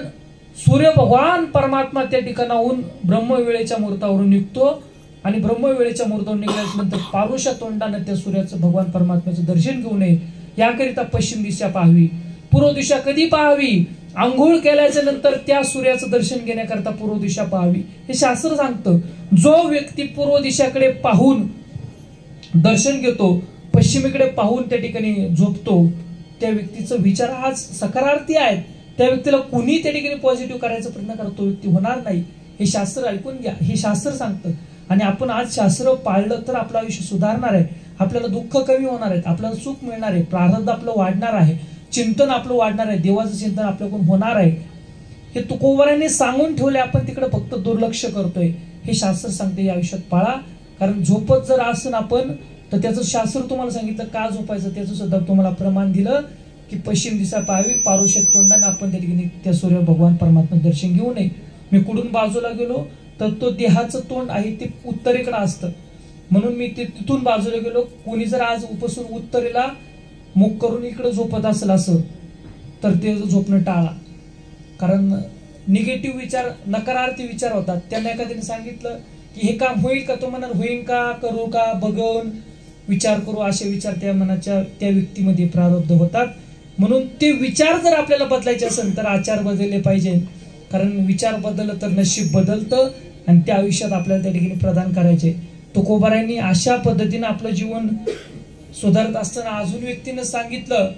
सूर्य भगवान परमात्मा त्या ठिकाणाहून ब्रह्मवेळेच्या मुहूर्तावरून निघतो आणि ब्रह्मवेळेच्या मुहूर्तावरून निघाल्याच्या नंतर पारुषा तोंडानं त्या सूर्याचं, भगवान परमात्म्याचं दर्शन घेऊ नये याकरिता पश्चिम दिशा पाहावी. पूर्व दिशा कधी पाहावी? आंघोळ केल्याच्या नंतर त्या सूर्याचं दर्शन घेण्याकरता पूर्व दिशा पाहावी हे शास्त्र सांगतं. जो व्यक्ती पूर्व दिशाकडे पाहून दर्शन घेतो, पश्चिमेकडे पाहून त्या ठिकाणी झोपतो, त्या व्यक्तीचं विचार आज सकारार्थी आहेत. त्या व्यक्तीला कुणी त्या ठिकाणी पॉझिटिव्ह करायचा प्रयत्न करतो व्यक्ती होणार नाही. हे शास्त्र ऐकून घ्या, हे शास्त्र सांगतं. आणि आपण आज शास्त्र पाळलं तर आपलं आयुष्य सुधारणार आहे, आपल्याला दुःख कमी होणार आहेत, आपल्याला सुख मिळणार आहे, प्रारब्ध आपलं वाढणार आहे, चिंतन आपलं वाढणार आहे, देवाचं चिंतन आपल्याकडून होणार आहे. हे तुकोबारांनी सांगून ठेवले, आपण तिकडे फक्त दुर्लक्ष करतोय. हे शास्त्र सांगते या आयुष्यात पाळा. कारण झोपत जर असन आपण तर त्याचं शास्त्र तुम्हाला सांगितलं का झोपायचं, त्याचं सुद्धा तुम्हाला प्रमाण दिलं की पश्चिम दिशा पाहावी, पारुष्य तोंडाने आपण त्या ठिकाणी त्या सूर्य भगवान परमात्मा दर्शन घेऊ नये. मी कुठून बाजूला गेलो तर तो देहाचं तोंड आहे ते उत्तरेकडे असतं, म्हणून मी तिथून बाजूला गेलो. कोणी जर आज उपसून उत्तरेला मुख करून इकडे झोपत असेल असं तर ते झोपणं टाळा. कारण निगेटिव्ह विचार, नकारार्थी विचार होतात. त्यांना एखाद्याने सांगितलं की हे काम होईल का, तो म्हणाल होईल का, करू का, बघून विचार करू, असे विचार त्या मनाच्या त्या व्यक्तीमध्ये प्रारब्ध होतात. म्हणून ते विचार जर आपल्याला बदलायचे असेल तर आचार बदलले पाहिजे. कारण विचार बदललं तर नशीब बदलतं, आणि त्या आयुष्यात आपल्याला त्या ठिकाणी प्रदान करायचे. तुकोबारायांनी अशा पद्धतीने आपलं जीवन सुधारत असताना अजून व्यक्तीनं सांगितलं,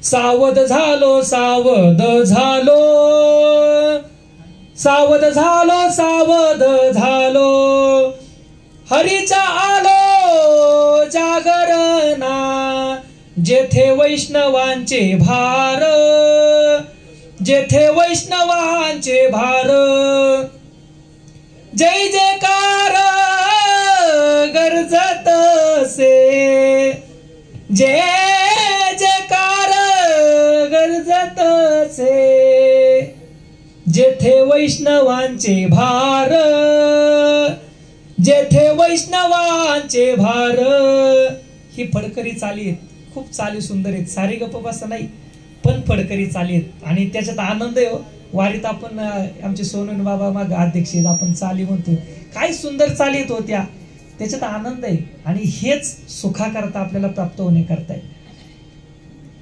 सावध झालो सावध झालो सावध झालो सावध झालो, हरीचा आलो जागरणा, जेथे वैष्णवांचे भार जेथे वैष्णवांचे भार, जय जयकार गरजत से, जय जयकार गरजत से, जेथे वैष्णवांचे भार जेथे वैष्णवांचे भार. ही फडकरी चाली आहेत, खूप चाली सुंदर आहेत, सारी गप्प बसा नाही पण फडकरी चाली आहेत आणि त्याच्यात आनंद आहे. वारीत आपण आमचे सोनून बाबा माग अध्यक्ष आहेत, आपण चाली म्हणतो, काय सुंदर चाली आहेत होत्या, त्याच्यात आनंद आहे आणि हेच सुखाकरता आपल्याला प्राप्त होण्याकरता आहे.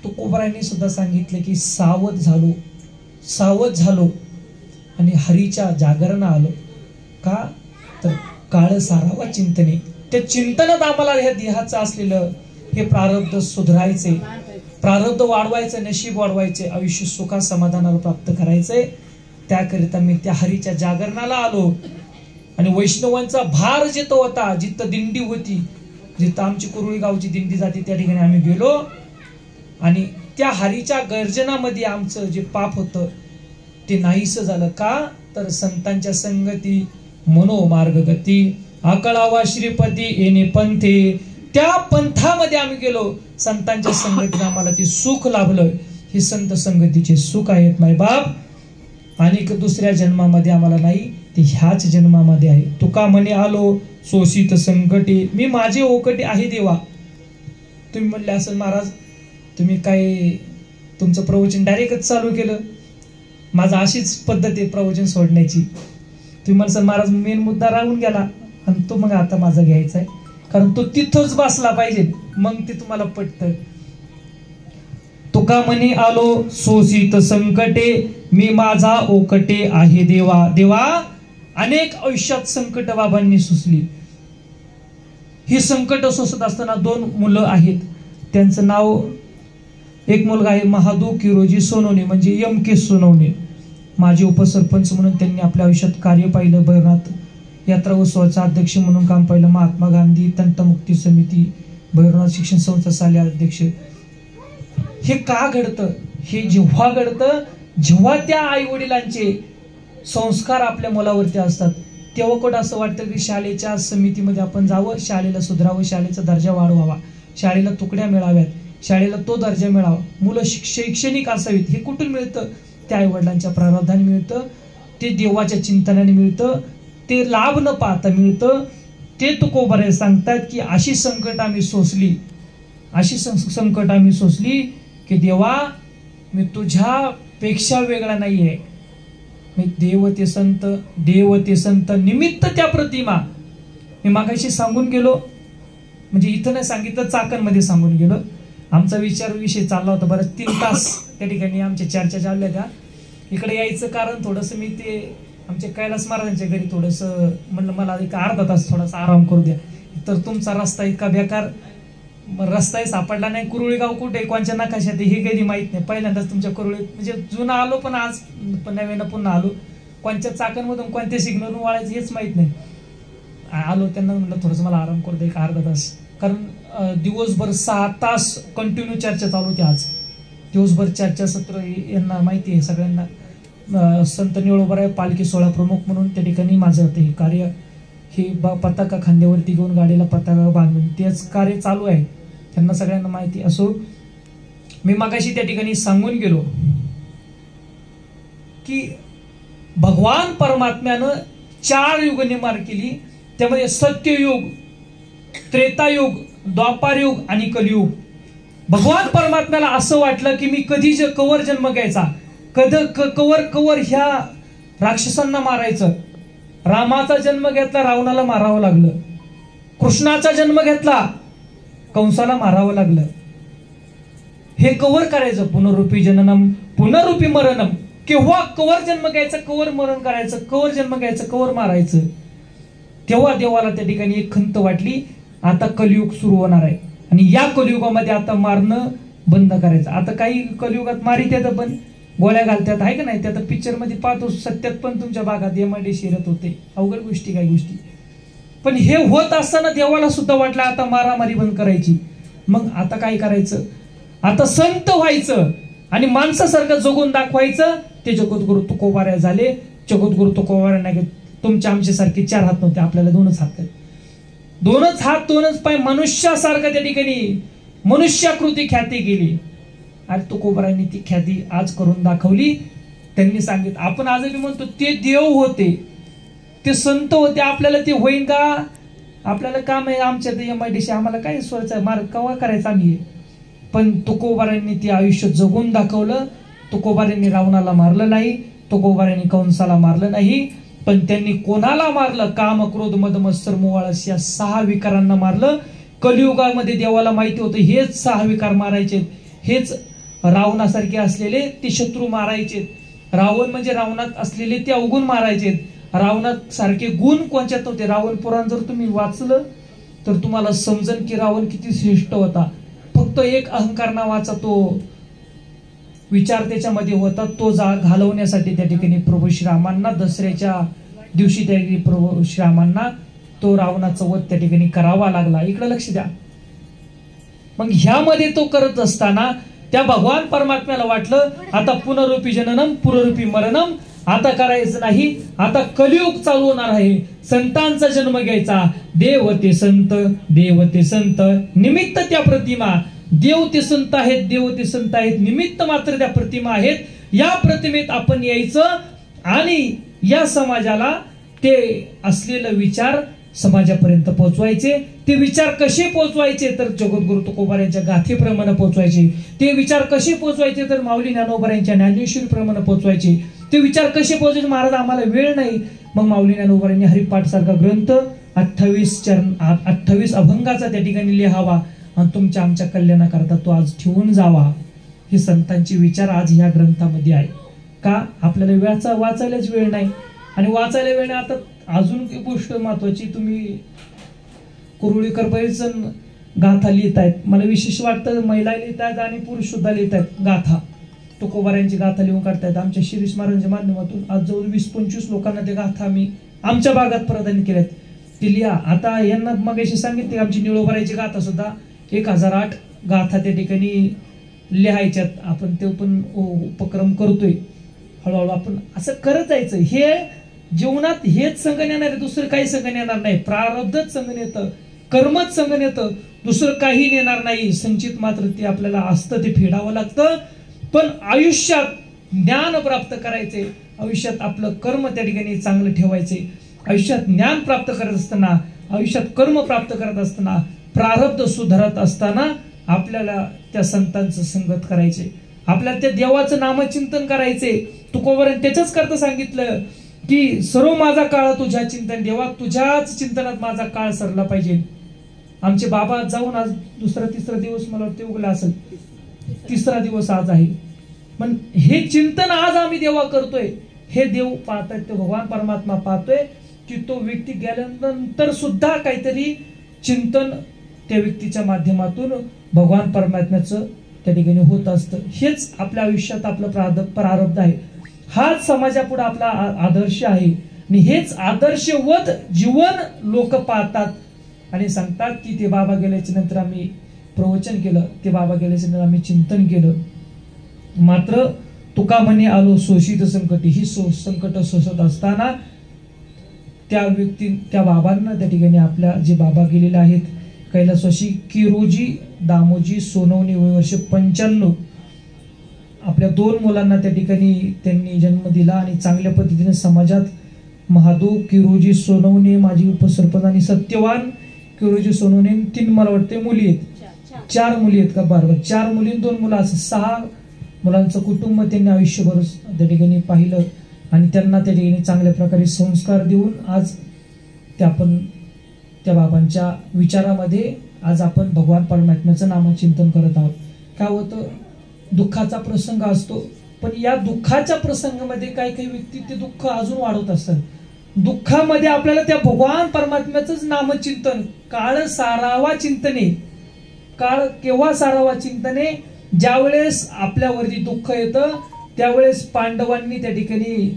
तुकोबारायांनी सुद्धा सांगितलं की सावध झालो सावध झालो आणि हरीच्या जागरण आलो. का तर काळ सारावा चिंतने, त्या चिंतनात आम्हाला ह्या देहाचं असलेलं हे प्रारब्ध सुधारायचे, प्रारब्ध वाढवायचं, नशीब वाढवायचे, आयुष्य सुखा समाधानाला प्राप्त करायचंय. त्याकरिता मी त्या हरीच्या जागरणाला आलो आणि वैष्णवांचा भार जिथं होता, जिथं दिंडी होती, जिथं आमची कुरुळी गावची दिंडी जाते, त्या ठिकाणी आम्ही गेलो आणि त्या हरीच्या गर्जनामध्ये आमचं जे पाप होतं ते नाहीसं झालं. का तर संतांच्या संगती मनोमार्ग गती, आकळावा श्रीपती येणे पंथे, त्या पंथामध्ये आम्ही गेलो, संतांच्या संगतीने आम्हाला ते सुख लाभलं. हे संत संगतीचे सुख आहेत मायबाप, आणि दुसऱ्या जन्मामध्ये आम्हाला नाही, ते ह्याच जन्मामध्ये आहे. तुका म्हणे आलो शोषित संकटे, मी माझे ओकटे आहे देवा. तुम्ही म्हणले असं महाराज तुम्ही काय तुमचं प्रवचन डायरेक्टच चालू केलं, माझा अशीच पद्धत आहे प्रवचन सोडण्याची. तुम्ही म्हणसाल महाराज मेन मुद्दा राहून गेला आणि तो मग आता माझा घ्यायचा आहे, कारण तो तिथंच बसला पाहिजे, मग ते तुम्हाला पटतं. तुका म्हणे आलो शोषित संकटे, मी माझा ओकटे आहे देवा. देवा अनेक आयुष्यात संकट बाबांनी सुचली. ही संकट सोसत असताना 2 मुलं आहेत, त्यांचं नाव, एक मुलगा आहे महादू किरोजी सोनवणे म्हणजे MK सोनवणे, माझे उपसरपंच म्हणून त्यांनी आपल्या आयुष्यात कार्य पाहिलं. भैरवनाथ यात्रा उत्सवाचा अध्यक्ष म्हणून काम पाहिलं. महात्मा गांधी तंटमुक्ती समिती, भैरवनाथ शिक्षण संस्था साले अध्यक्ष. हे का घडतं? हे जेव्हा घडतं जेव्हा त्या आई वडिलांचे संस्कार आपल्या मुलावरती असतात, तेव्हा कुठं असं वाटतं की शाळेच्या समितीमध्ये आपण जावं, शाळेला सुधारावं, शाळेचा दर्जा वाढवावा, शाळेला तुकड्या मिळाव्यात, शाळेला तो दर्जा मिळावा, मुलं शैक्षणिक असावीत. हे कुठून मिळतं? त्या आई वडिलांच्या प्रारब्धाने मिळतं, ते देवाच्या चिंतनाने मिळतं, ते लाभ न पाहता मिळतं. ते तुकोबाराय सांगतात की अशी संकट आम्ही सोसली, अशी संकट आम्ही सोसली की देवा मी तुझ्यापेक्षा वेगळा नाही आहे. मी देव ते संत निमित्त त्या प्रतिमा. मी मागाशी सांगून गेलो, म्हणजे इथं नाही सांगितलं, चाकणमध्ये सांगून गेलो. आमचा विषय चालला होता बरं 3 तास त्या ठिकाणी आमच्या चर्चा चालल्या त्या. इकडे यायचं कारण थोडंसं मी ते आमच्या कैलास महाराजांच्या घरी थोडंसं म्हणलं मला एक अर्धा तास थोडासा आराम करू द्या. तर तुमचा रस्ता इतका बेकार, रस्ताही सापडला नाही. कुरुळी गाव कुठे कोणच्या नकाशात हे कधी माहीत नाही. पहिल्यांदाच तुमच्या कुरुळी म्हणजे जुना आलो, पण आज नव्यानं पुन्हा आलो. कोणत्या चाकणमधून कोणत्या सिग्नलवरून वळायचं हेच माहीत नाही. आलो, त्यांना म्हणलं थोडंसं मला आराम करू द्या एक अर्धा तास, कारण दिवसभर 6 तास कंटिन्यू चर्चा चालू होती. आज दिवसभर चर्चासत्र यांना माहिती आहे सगळ्यांना. संत निळोबाराय पालखी सोहळा प्रमुख म्हणून त्या ठिकाणी माझं हे कार्य, हे पताका खांद्यावरती घेऊन गाडीला पताका बांधून तेच कार्य चालू आहे, त्यांना सगळ्यांना माहिती. असो, मी मागाशी त्या ठिकाणी सांगून गेलो की भगवान परमात्म्यानं 4 युग निर्माण केली. त्यामध्ये सत्ययुग, त्रेतायुग, द्वापारयुग आणि कलियुग. भगवान परमात्म्याला असं वाटलं की मी कधी कवर जन्म घ्यायचा, कवर ह्या राक्षसांना मारायचं. रामाचा जन्म घेतला, रावणाला मारावं लागलं. कृष्णाचा जन्म घेतला, कंसाला मारावं लागलं. हे कवर करायचं. पुनरुपी जननम पुनरुपी मरणम. केव्हा कवर जन्म घ्यायचं, कवर मरण करायचं, कवर जन्म घ्यायचं, कवर मारायचं. तेव्हा देवाला त्या ठिकाणी एक खंत वाटली, आता कलियुग सुरू होणार आहे आणि या कलियुगामध्ये आता मारणं बंद करायचं. आता काही कलियुगात मारित्यात पण गोळ्या घालतात आहे का नाही, त्या पिक्चर मध्ये पाहतो. सत्यात पण तुमच्या भागात एमआयडी शिरत होते, अवघड गोष्टी काही गोष्टी. पण हे होत असताना देवाला सुद्धा वाटलं आता मारामारी बंद करायची. मग आता काय करायचं, आता संत व्हायचं आणि माणसासारखं जगून दाखवायचं. ते जगद्गुरु तुकोबाऱ्या झाले. जगद्गुरु तुकोबाऱ्या नाही, तुमच्या आमच्यासारखे 4 हात नव्हते, आपल्याला 2च हात आहेत. 2च हात 2च पाय, मनुष्यासारखं त्या ठिकाणी मनुष्याकृती ख्याती केली. आणि तुकोबारायांनी ती ख्याती आज करून दाखवली. त्यांनी सांगितलं, आपण आजही म्हणतो ते देव होते, ते संत होते, आपल्याला ते होईन का? आपल्याला काम आहे आमच्या एमआयडीशी, आम्हाला काय सोयचा मार्ग कवा करायचा आम्ही. पण तुकोबारायांनी ते आयुष्य जगून दाखवलं. तुकोबारायांनी रावणाला मारलं नाही, तुकोबारायांनी कंसाला मारलं नाही, पण त्यांनी कोणाला मारलं? काम, क्रोध, मद, मत्सर, मोह या 6 विकारांना मारलं. कलियुगामध्ये देवाला माहिती होतं हेच 6 विकार मारायचे, हेच रावणासारखे असलेले ते शत्रू मारायचे. रावण म्हणजे रावणात असलेले ते अवगुण मारायचे. रावणात सारखे गुण कोणच्यात नव्हते. रावण पुराण जर तुम्ही वाचलं तर तुम्हाला समजन की रावण किती श्रेष्ठ होता. फक्त एक अहंकार नावाचा तो विचार त्याच्यामध्ये होता, तो घालवण्यासाठी त्या ठिकाणी प्रभू श्रीरामांना दसऱ्याच्या दिवशी त्या प्रभू श्रीरामांना तो रावणाचा वध त्या ठिकाणी करावा लागला. इकडे लक्ष द्या. मग ह्यामध्ये तो करत असताना त्या भगवान परमात्म्याला वाटलं आता पुनरुपी जननम पुनरुपी मरणम आता करायचं नाही, आता कलियुग चालू होणार आहे, संतांचा जन्म घ्यायचा. देव ते संत, देव ते संत, निमित्त त्या प्रतिमा. देव ते संत आहेत, देव ते संत आहेत, निमित्त मात्र त्या प्रतिमा आहेत. या प्रतिमेत आपण यायचं आणि या समाजाला ते असलेले विचार समाजापर्यंत पोहोचवायचे. ते विचार कसे पोहोचवायचे तर जगद्गुरु तुकोबाऱ्यांच्या गाथेप्रमाणे पोहोचवायचे. ते विचार कसे पोहोचवायचे तर माऊली ज्ञानोबाऱ्यांच्या ज्ञानेश्वरी प्रमाणे पोहोचवायचे. ते विचार कसे पोहोचायचे? महाराज आम्हाला वेळ नाही. मग माऊली ज्ञानोबाऱ्यांनी हरिपाठ सारखा ग्रंथ 28 अभंगाचा त्या ठिकाणी लिहावा आणि तुमच्या आमच्या कल्याणाकरता तो आज ठेवून जावा. हे संतांचे विचार आज ह्या ग्रंथामध्ये आहे. का? आपल्याला वाचायलाच वेळ नाही. आणि वाचायला वेळ नाही. आता अजून एक गोष्ट महत्वाची, तुम्ही कुरुळीकर बैलचंद गाथा लिहितायत. मला विशेष वाटतं महिला लिहितायत आणि पुरुष सुद्धा लिहितायत गाथा. तुकोबाऱ्यांची गाथा लिहून काढतायत. आमच्या शिरीष महाराजांच्या माध्यमातून आज जवळ 20-25 लोकांना ते गाथा आम्ही आमच्या भागात प्रदान केल्यात. ती लिहा. आता यांना मग अशी सांगितले आमची निळोबाराची गाथा सुद्धा 1008 गाथा त्या ठिकाणी लिहायच्यात. आपण ते पण उपक्रम करतोय. हळूहळू आपण असं करत जायचं. हे जीवनात हेच संगण येणार आहे, दुसरं काही संगण येणार नाही. प्रारब्धच संगण येतं, कर्मच संगण येतं, दुसरं काही येणार नाही. संचित मात्र ते आपल्याला असतं, ते फेडावं लागतं. पण आयुष्यात ज्ञान प्राप्त करायचे, आयुष्यात आपलं कर्म त्या ठिकाणी चांगलं ठेवायचे. आयुष्यात ज्ञान प्राप्त करत असताना, आयुष्यात कर्म प्राप्त करत असताना, प्रारब्ध सुधारत असताना आपल्याला त्या संतांचं संगत करायचे, आपल्याला त्या देवाचं नामचिंतन करायचे. तुकोबारांनी त्याच्याच करता सांगितलं की सर्व माझा काळ तुझ्या चिंतन, देवा तुझ्याच चिंतनात माझा काळ सरला पाहिजे. आमचे बाबा जाऊन आज 2-3 दिवस मला वाटते उगला असेल, 3रा दिवस आज आहे. पण हे चिंतन आज आम्ही देवा करतोय. हे देव पाहतायत, ते भगवान परमात्मा पाहतोय की तो व्यक्ती गेल्यानंतर सुद्धा काहीतरी चिंतन त्या व्यक्तीच्या माध्यमातून भगवान परमात्म्याचं त्या ठिकाणी होत असतं. हेच आपल्या आयुष्यात आपलं प्रारब्ध आहे. हाच समाजापुढे आपला आदर्श आहे. आणि हेच आदर्शवत जीवन लोक पाहतात आणि सांगतात की ते बाबा गेल्याच्या नंतर आम्ही प्रवचन केलं, ते बाबा गेल्याच्या नंतर आम्ही चिंतन केलं. मात्र तुका म्हणे आलो शोषित संकटी. ही संकट सोसत असताना त्या व्यक्ती, त्या बाबांना त्या ठिकाणी आपल्या जे बाबा गेलेले आहेत कैलासवासी किरोजी दामोजी सोनवणे, वय वर्ष 95, आपल्या 2 मुलांना त्या ठिकाणी त्यांनी जन्म दिला आणि चांगल्या पद्धतीने समाजात महादेव किरोजी सोनवणे माजी उपसरपंच आणि सत्यवान किरोजी सोनवणे 3 मला वाटते मुली आहेत, 4 मुली आहेत का? बरोबर, 4 मुली 2 मुलं, असं 6 मुलांचं कुटुंब त्यांनी आयुष्यभर त्या ठिकाणी पाहिलं आणि त्यांना त्या ठिकाणी चांगल्या प्रकारे संस्कार देऊन आज ते आपण त्या बाबांच्या विचारामध्ये आज आपण भगवान परमात्म्याचं नामचिंतन करत आहोत. काय होतं, दुःखाचा प्रसंग असतो, पण या दुःखाच्या प्रसंगामध्ये काही व्यक्ती ते दुःख अजून वाढवत असतात. दुःखामध्ये आपल्याला त्या भगवान परमात्म्याचंच नामचिंतन, काळ सारावा चिंतने. काळ केव्हा सारावा चिंतने? ज्यावेळेस आपल्यावरती दुःख येतं त्यावेळेस पांडवांनी त्या ठिकाणी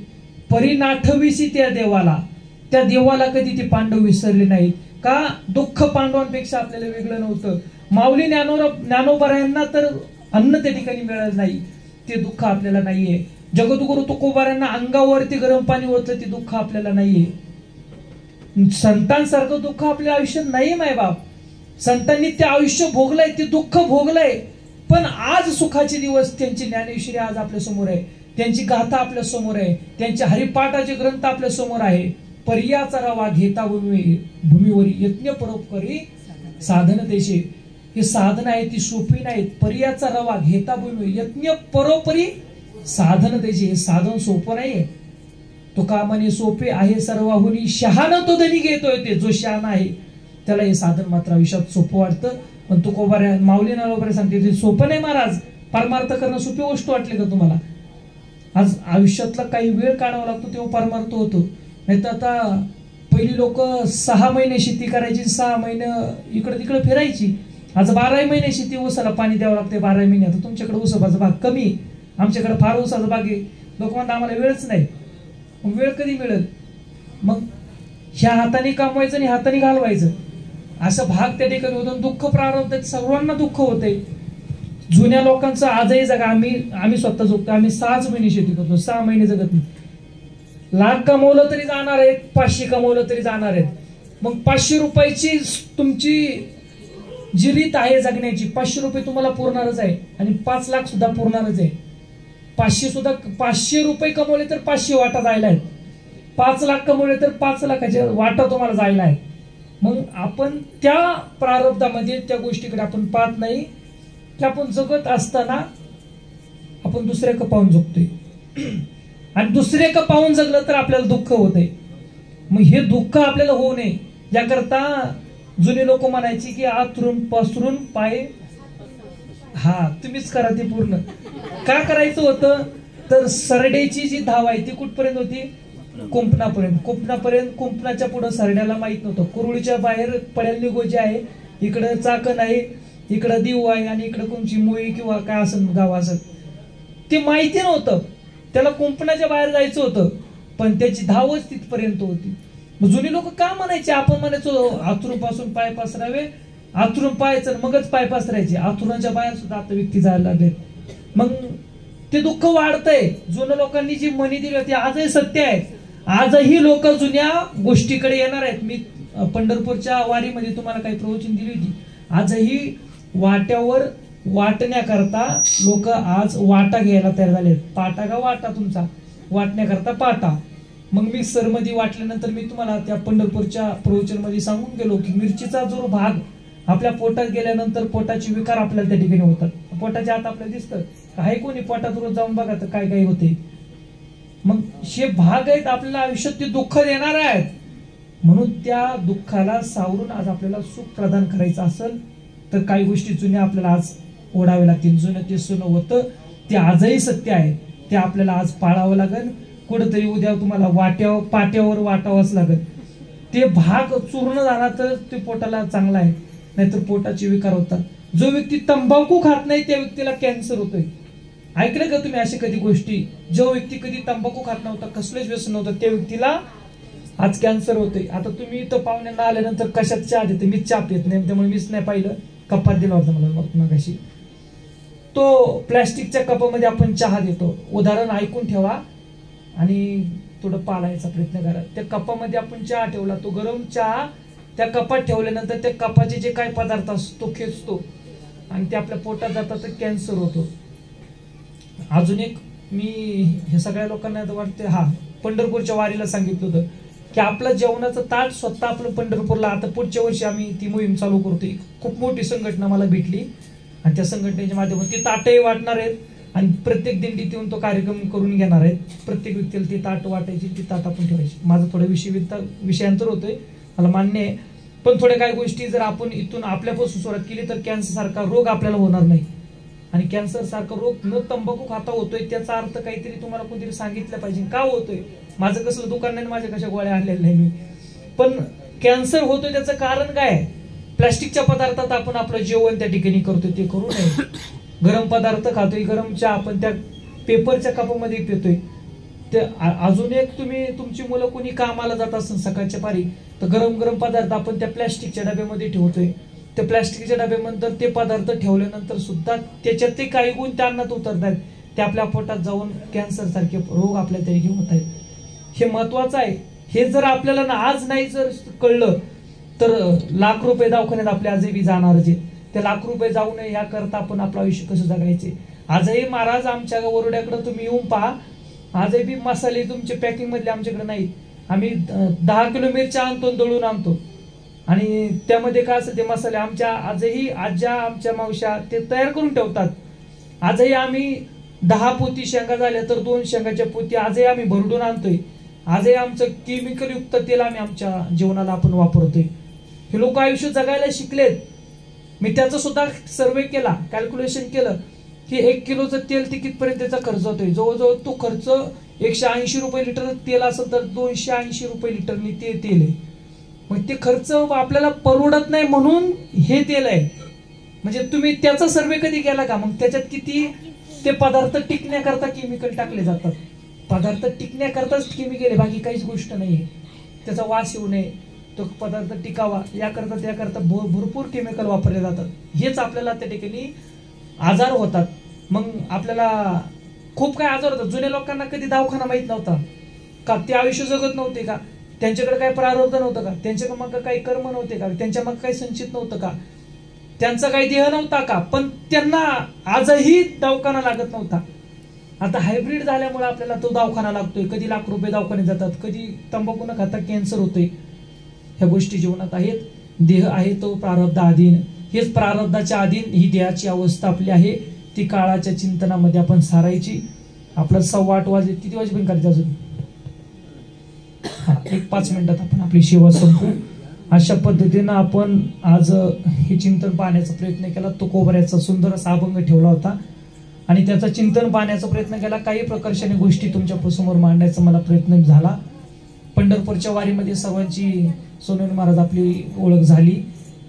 परिनाठविसी त्या देवाला कधी ते पांडव विसरले नाहीत. का? दुःख पांडवांपेक्षा आपल्याला वेगळं नव्हतं. माऊली ज्ञानोबारायांना तर अन्न त्या ठिकाणी मिळालं नाही, ते दुःख आपल्याला नाहीये. जगद्गुरु तुकोबारायांना अंगावरती गरम पाणी होतं, ते दुःख आपल्याला नाहीये. संतांसारखं दुःख आपल्या आयुष्यात नाही. मायबाप संतांनी ते आयुष्य भोगलंय, ते दुःख भोगलंय, पण आज सुखाचे दिवस त्यांची ज्ञानेश्वरी आज आपल्या समोर आहे, त्यांची गाथा आपल्या समोर आहे, त्यांचे हरिपाठाचे ग्रंथ आपल्या समोर आहे. पर्याचा रवा घेता भूमीवरी यज्ञ परोपकारी साधन देशे. ही साधन आहे ती सोपी नाहीत. पर्याचा रवा घेता भूमी यज्ञ परोपरी साधन देशे. हे साधन सोपं नाहीये. तो कामाने सोपे आहे सर्वाहुनी, शहाणा तो धनी घेतोय ते. जो शहाणा आहे त्याला हे साधन मात्र आयुष्यात सोपं वाटतं. पण तुकोबाऱ्या माऊली ज्ञानोबा सांगते ते सोपं नाही महाराज. परमार्थ करणं सोपी गोष्ट वाटली का तुम्हाला? आज आयुष्यातला काही वेळ काढावा लागतो तेव्हा परमार्थ होतो. नाही तर आता पहिली लोक 6 महिने शेती करायची, 6 महिने इकडे तिकडे फिरायची. आज 12 महिने शेती, ऊसाला पाणी द्यावं लागते 12 महिने. आता तुमच्याकडे ऊसाचा भाग कमी, आमच्याकडे फार ऊसाचा भाग आहे. लोक म्हणतात आम्हाला वेळच नाही. मग वेळ कधी मिळेल? मग ह्या हाताने कमवायचं आणि हाताने घालवायचं, असं भाग त्या ठिकाणी होतं. दुःख प्रारब्ध सर्वांना दुःख होते. जुन्या लोकांचं आजही जगा. आम्ही स्वतः जगतो. आम्ही 6 महिने शेती करतो, 6 महिने जगत नाही. लाख कमवलं तरी जाणार आहेत, 500 कमवलं तरी जाणार आहेत. मग 500 रुपयाची तुमची जी रीत आहे जगण्याची, 500 रुपये तुम्हाला पुरणारच आहे आणि 5 लाख सुद्धा पुरणारच आहे. 500 रुपये कमवले तर 500 वाटा जायला आहेत, 5 लाख कमवले तर 5 लाखाच्या वाटा तुम्हाला जायला आहे. मग आपण त्या प्रारब्धामध्ये त्या गोष्टीकडे आपण पाहत नाही की आपण जगत असताना आपण दुसऱ्या पाहून जगतोय आणि दुसऱ्या पाहून जगलं तर आपल्याला दुःख होतंय. मग हे दुःख आपल्याला होऊ नये याकरता जुने लोक म्हणायची की आतरून पसरून पाय, हा तुम्हीच करा ते पूर्ण. का करायचं होतं तर सरड्याची जी धाव आहे ती कुठपर्यंत होती? कुंपणापर्यंत. कुंपणाच्या पुढे सरड्याला माहित नव्हतं. कुरुळीच्या बाहेर पड्याली गोजी आहे, इकडं चाकण आहे, इकडं दिव आहे आणि इकडं कोणची मुळी किंवा काय असं गाव असत, ते माहिती नव्हतं. त्याला कुंपणाच्या बाहेर जायचं होतं पण त्याची धावच तिथपर्यंत होती. जुनी लोक का म्हणायचे? आपण म्हणायचो आथरून पासून पाय पसरावे, आथरून पायचं मगच पाय पसरायचे. आथुराच्या बाहेर सुद्धा आता व्यक्ती जायला लागले. मग ते दुःख वाढतंय. जुन्या लोकांनी जी म्हणी दिली होती आजही सत्य आहे. आजही लोक जुन्या गोष्टीकडे येणार आहेत. मी पंढरपूरच्या वारीमध्ये तुम्हाला काही प्रवचन दिली होती. आजही वाट्यावर वाटण्याकरता लोक आज वाटा घ्यायला तयार झालेत. पाटा का वाटा तुमचा, वाटण्याकरता पाटा. मग मिक्सर मध्ये वाटल्यानंतर मी तुम्हाला त्या पंढरपूरच्या प्रवचन मध्ये सांगून गेलो की मिरचीचा जो भाग आपल्या पोटात गेल्यानंतर पोटाचे विकार आपल्याला त्या ठिकाणी होतात. पोटाच्या आत आपल्याला दिसतं काही कोणी पोटात रोज जाऊन बघा तर काय काय होते. मग हे भाग आहेत आपल्याला आयुष्यात ते दुःख देणार आहेत. म्हणून त्या दुःखाला सावरून आज आपल्याला सुख प्रदान करायचं असेल तर काही गोष्टी जुन्या आपल्याला आज ओढावे लागतील. जुनं ते सोनं होतं ते आजही सत्य आहे, ते आपल्याला आज पाळावं लागेल. कुठंतरी उद्या तुम्हाला पाट्यावर वाटावंच लागेल. ते भाग चूर्ण झाला तर ते पोटाला चांगला आहे, नाहीतर पोटाचे विकार होतात. जो व्यक्ती तंबाखू खात नाही त्या व्यक्तीला कॅन्सर होतोय. ऐकलं का तुम्ही अशी कधी गोष्टी? जो व्यक्ती कधी तंबाखू खात नव्हता, कसलंच व्यसन नव्हतं, त्या व्यक्तीला आज कॅन्सर होतोय. आता तुम्ही इथं पाहुण्यांना आल्यानंतर कशात चहा देते? मीच चहा पित नाही, त्यामुळे मीच नाही पाहिलं. कपात दिला होता मला मगाशी. तो प्लॅस्टिकच्या कपामध्ये आपण चहा देतो. उदाहरण ऐकून ठेवा आणि थोडं पालायचा प्रयत्न करा. त्या कपामध्ये आपण चहा ठेवला, तो गरम चहा त्या कपात ठेवल्यानंतर त्या कपाचे जे काही पदार्थ असतो तो खेचतो आणि ते आपल्या पोटात जातात तर कॅन्सर होतो. अजून एक मी हे सगळ्या लोकांना वाटते, हा पंढरपूरच्या वारीला सांगितलं होतं की आपलं जेवणाचं ताट स्वतः आपलं पंढरपूरला. आता पुढच्या वर्षी आम्ही ती मोहीम चालू करतोय. खूप मोठी संघटना मला भेटली आणि त्या संघटनेच्या माध्यमातून ती ताटही वाटणार आहेत आणि प्रत्येक दिंडीत येऊन तो कार्यक्रम करून घेणार आहेत. प्रत्येक व्यक्तीला ती ताट वाटायची, ती ताट आपण ठेवायची. माझं थोडं विषयांतर होतोय, मला मान्य आहे, पण थोड्या काही गोष्टी जर आपण इथून आपल्यापासून सुरुवात केली तर कॅन्सर सारखा रोग आपल्याला होणार नाही. आणि कॅन्सर सारखा रोग न तंबाखू खाता होतोय त्याचा अर्थ काहीतरी तुम्हाला कोणतरी सांगितलं पाहिजे. का होतोय माझं कसलं दुकान नाही, माझ्या कशा गोळ्या आणलेल्या नाही मी. पण कॅन्सर होतोय त्याचं कारण काय? प्लास्टिकच्या पदार्थात आपण आपलं जेवण त्या ठिकाणी करतोय, ते करू नये. गरम पदार्थ खातोय, गरम चहा आपण त्या पेपरच्या कपामध्ये पितोय. ते अजून एक, तुम्ही तुमची मुलं कोणी कामाला जात असेल सकाळच्या पारी, तर गरम गरम पदार्थ आपण त्या प्लॅस्टिकच्या डब्यामध्ये ठेवतोय. त्या प्लॅस्टिकच्या डब्यानंतर ते पदार्थ ठेवल्यानंतर सुद्धा त्याच्यात ते काही गुण त्या अन्नात उतरतात, ते आपल्या पोटात जाऊन कॅन्सर सारखे रोग आपल्या तरी होत आहेत. हे महत्वाचं आहे. हे जर आपल्याला आज नाही जर कळलं तर लाख रुपये दवाखान्यात आपले आजही जाणार जे, ते लाख रुपये जाऊ नये याकरता आपण आपलं आयुष्य कसं जगायचे. आजही महाराज आमच्या ओरड्याकडे तुम्ही येऊन पहा, आजही बी मसाले तुमचे पॅकिंग मधले आमच्याकडे नाहीत. आम्ही 10 किलो मिरच्या आणतो, दळून आणतो, आणि त्यामध्ये काय असं ते मसाले आमच्या आजही आज्या आमच्या मावश्या ते तयार करून ठेवतात. आजही आम्ही 10 पोती शेंगा झाल्या तर 2 शेंगाच्या पोती आजही आम्ही भरडून आणतोय. आजही आमचं केमिकल युक्त तेल आम्ही आमच्या जेवणाला आपण वापरतोय. हे लोक आयुष्य जगायला शिकलेत. मी त्याचा सुद्धा सर्वे केला, कॅल्क्युलेशन केलं की 1 किलोचं तेल ते कितपर्यंत त्याचा खर्च होतोय. जवळजवळ तो खर्च 180 रुपये लिटर तेल असेल तर 280 रुपये लिटरनी ते तेल आहे. मग ते खर्च आपल्याला परवडत नाही म्हणून हे तेल आहे. म्हणजे तुम्ही त्याचा सर्वे कधी केला का? मग त्याच्यात किती ते पदार्थ टिकण्याकरता केमिकल टाकले जातात. पदार्थ टिकण्याकरताच केमिकल आहे, बाकी काहीच गोष्ट नाहीये. त्याचा वास येऊ नये, तो पदार्थ टिकावा याकरता त्याकरता भरपूर केमिकल वापरले जातात. हेच आपल्याला त्या ठिकाणी आजार होतात. मग आपल्याला खूप काय आजार होतात. जुन्या लोकांना कधी दवाखाना माहित नव्हता का? ते आयुष्य जगत नव्हते का? त्यांच्याकडे काही प्रारब्ध नव्हतं का? त्यांच्याकडे मग काही कर्म नव्हते का? त्यांच्या मग काही संचित नव्हतं का? त्यांचा काही देह नव्हता का? पण त्यांना आजही दवाखाना लागत नव्हता. आता हायब्रिड झाल्यामुळे आपल्याला तो दवाखाना लागतोय. कधी लाख रुपये दवाखाने जातात, कधी तंबाखू न खाता कॅन्सर होतोय. ह्या गोष्टी जीवनात आहेत. देह आहे तो प्रारब्ध अधीन. हेच प्रारब्धाच्या अधीन ही देहाची अवस्था आपली आहे. ती काळाच्या चिंतनामध्ये आपण सारायची. आपलं 8:15 वाजले. किती वाजेपर्यंत करायचं अजून? 1-5 मिनिटात आपण आपली सेवा संपू. अशा पद्धतीनं आपण आज हे चिंतन पाहण्याचा प्रयत्न केला. तुकोबऱ्याचा सुंदर असा अभंग ठेवला होता आणि त्याचा चिंतन पाहण्याचा प्रयत्न केला. काही प्रकर्षाने गोष्टी तुमच्या समोर मांडण्याचा मला प्रयत्न झाला. पंढरपूरच्या वारीमध्ये सर्वांची सोनवणे महाराज आपली ओळख झाली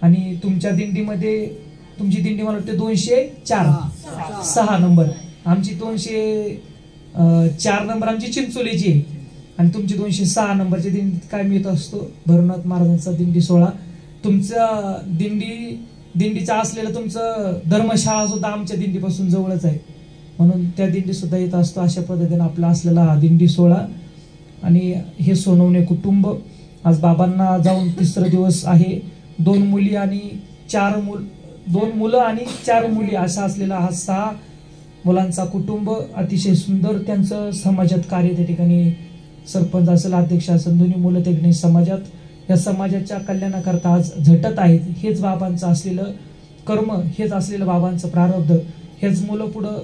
आणि तुमच्या दिंडीमध्ये, तुमची दिंडी मला वाटते 204 नंबर, आमची 204 नंबर आमची चिंचोलीची आहे आणि तुमची 206 नंबरची दिंडी काय मिळत असतो भरनाथ महाराजांचा दिंडी सोहळा. तुमचा दिंडीचा असलेलं तुमचं धर्मशाळा सुद्धा आमच्या दिंडीपासून जवळच आहे, म्हणून त्या दिंडी सुद्धा येत असतो. अशा पद्धतीने आपला असलेला हा दिंडी सोहळा आणि हे सोनवणे कुटुंब आज बाबांना जाऊन 3रा दिवस आहे. 2 मुली आणि 4 मुलं आणि 4 मुली असा असलेला हा 6 मुलांचा कुटुंब. अतिशय सुंदर त्यांचं समाजात कार्य. त्या ठिकाणी सरपंच असेल, अध्यक्ष असेल, दोन्ही मुलं त्या ठिकाणी समाजात, या समाजाच्या कल्याणाकरता आज झटत आहेत. हेच बाबांचं असलेलं कर्म, हेच असलेलं बाबांचं प्रारब्ध, हेच मुलं पुढं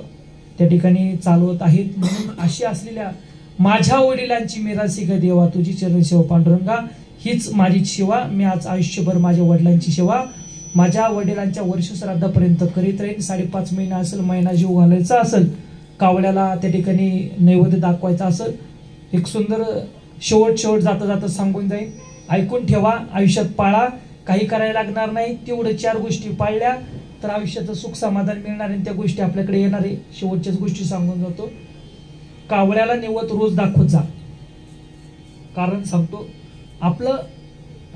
त्या ठिकाणी चालवत आहेत. म्हणून अशी असलेल्या माझ्या वडिलांची मिरासी ग देवा, तुझी चरण सेवा पांडुरंगा, हीच माझी सेवा. मी आज आयुष्यभर माझ्या वडिलांची सेवा माझ्या वडिलांच्या वर्षश्राद्धापर्यंत करीत राहीन. 5.5 महिना असेल, महिना जीव घालायचा असेल, कावळ्याला त्या ठिकाणी नैवेद्य दाखवायचा असेल, एक सुंदर शेवट जाता जाता सांगून जाईल. ऐकून ठेवा, आयुष्यात पाळा, काही करायला लागणार नाही. तेवढं 4 गोष्टी पाळल्या तर आयुष्याचं सुख समाधान मिळणार आणि त्या गोष्टी आपल्याकडे येणार आहे. शेवटच्याच गोष्टी सांगून जातो. कावळ्याला नैवेद्य रोज दाखवत जा. कारण सांगतो, आपलं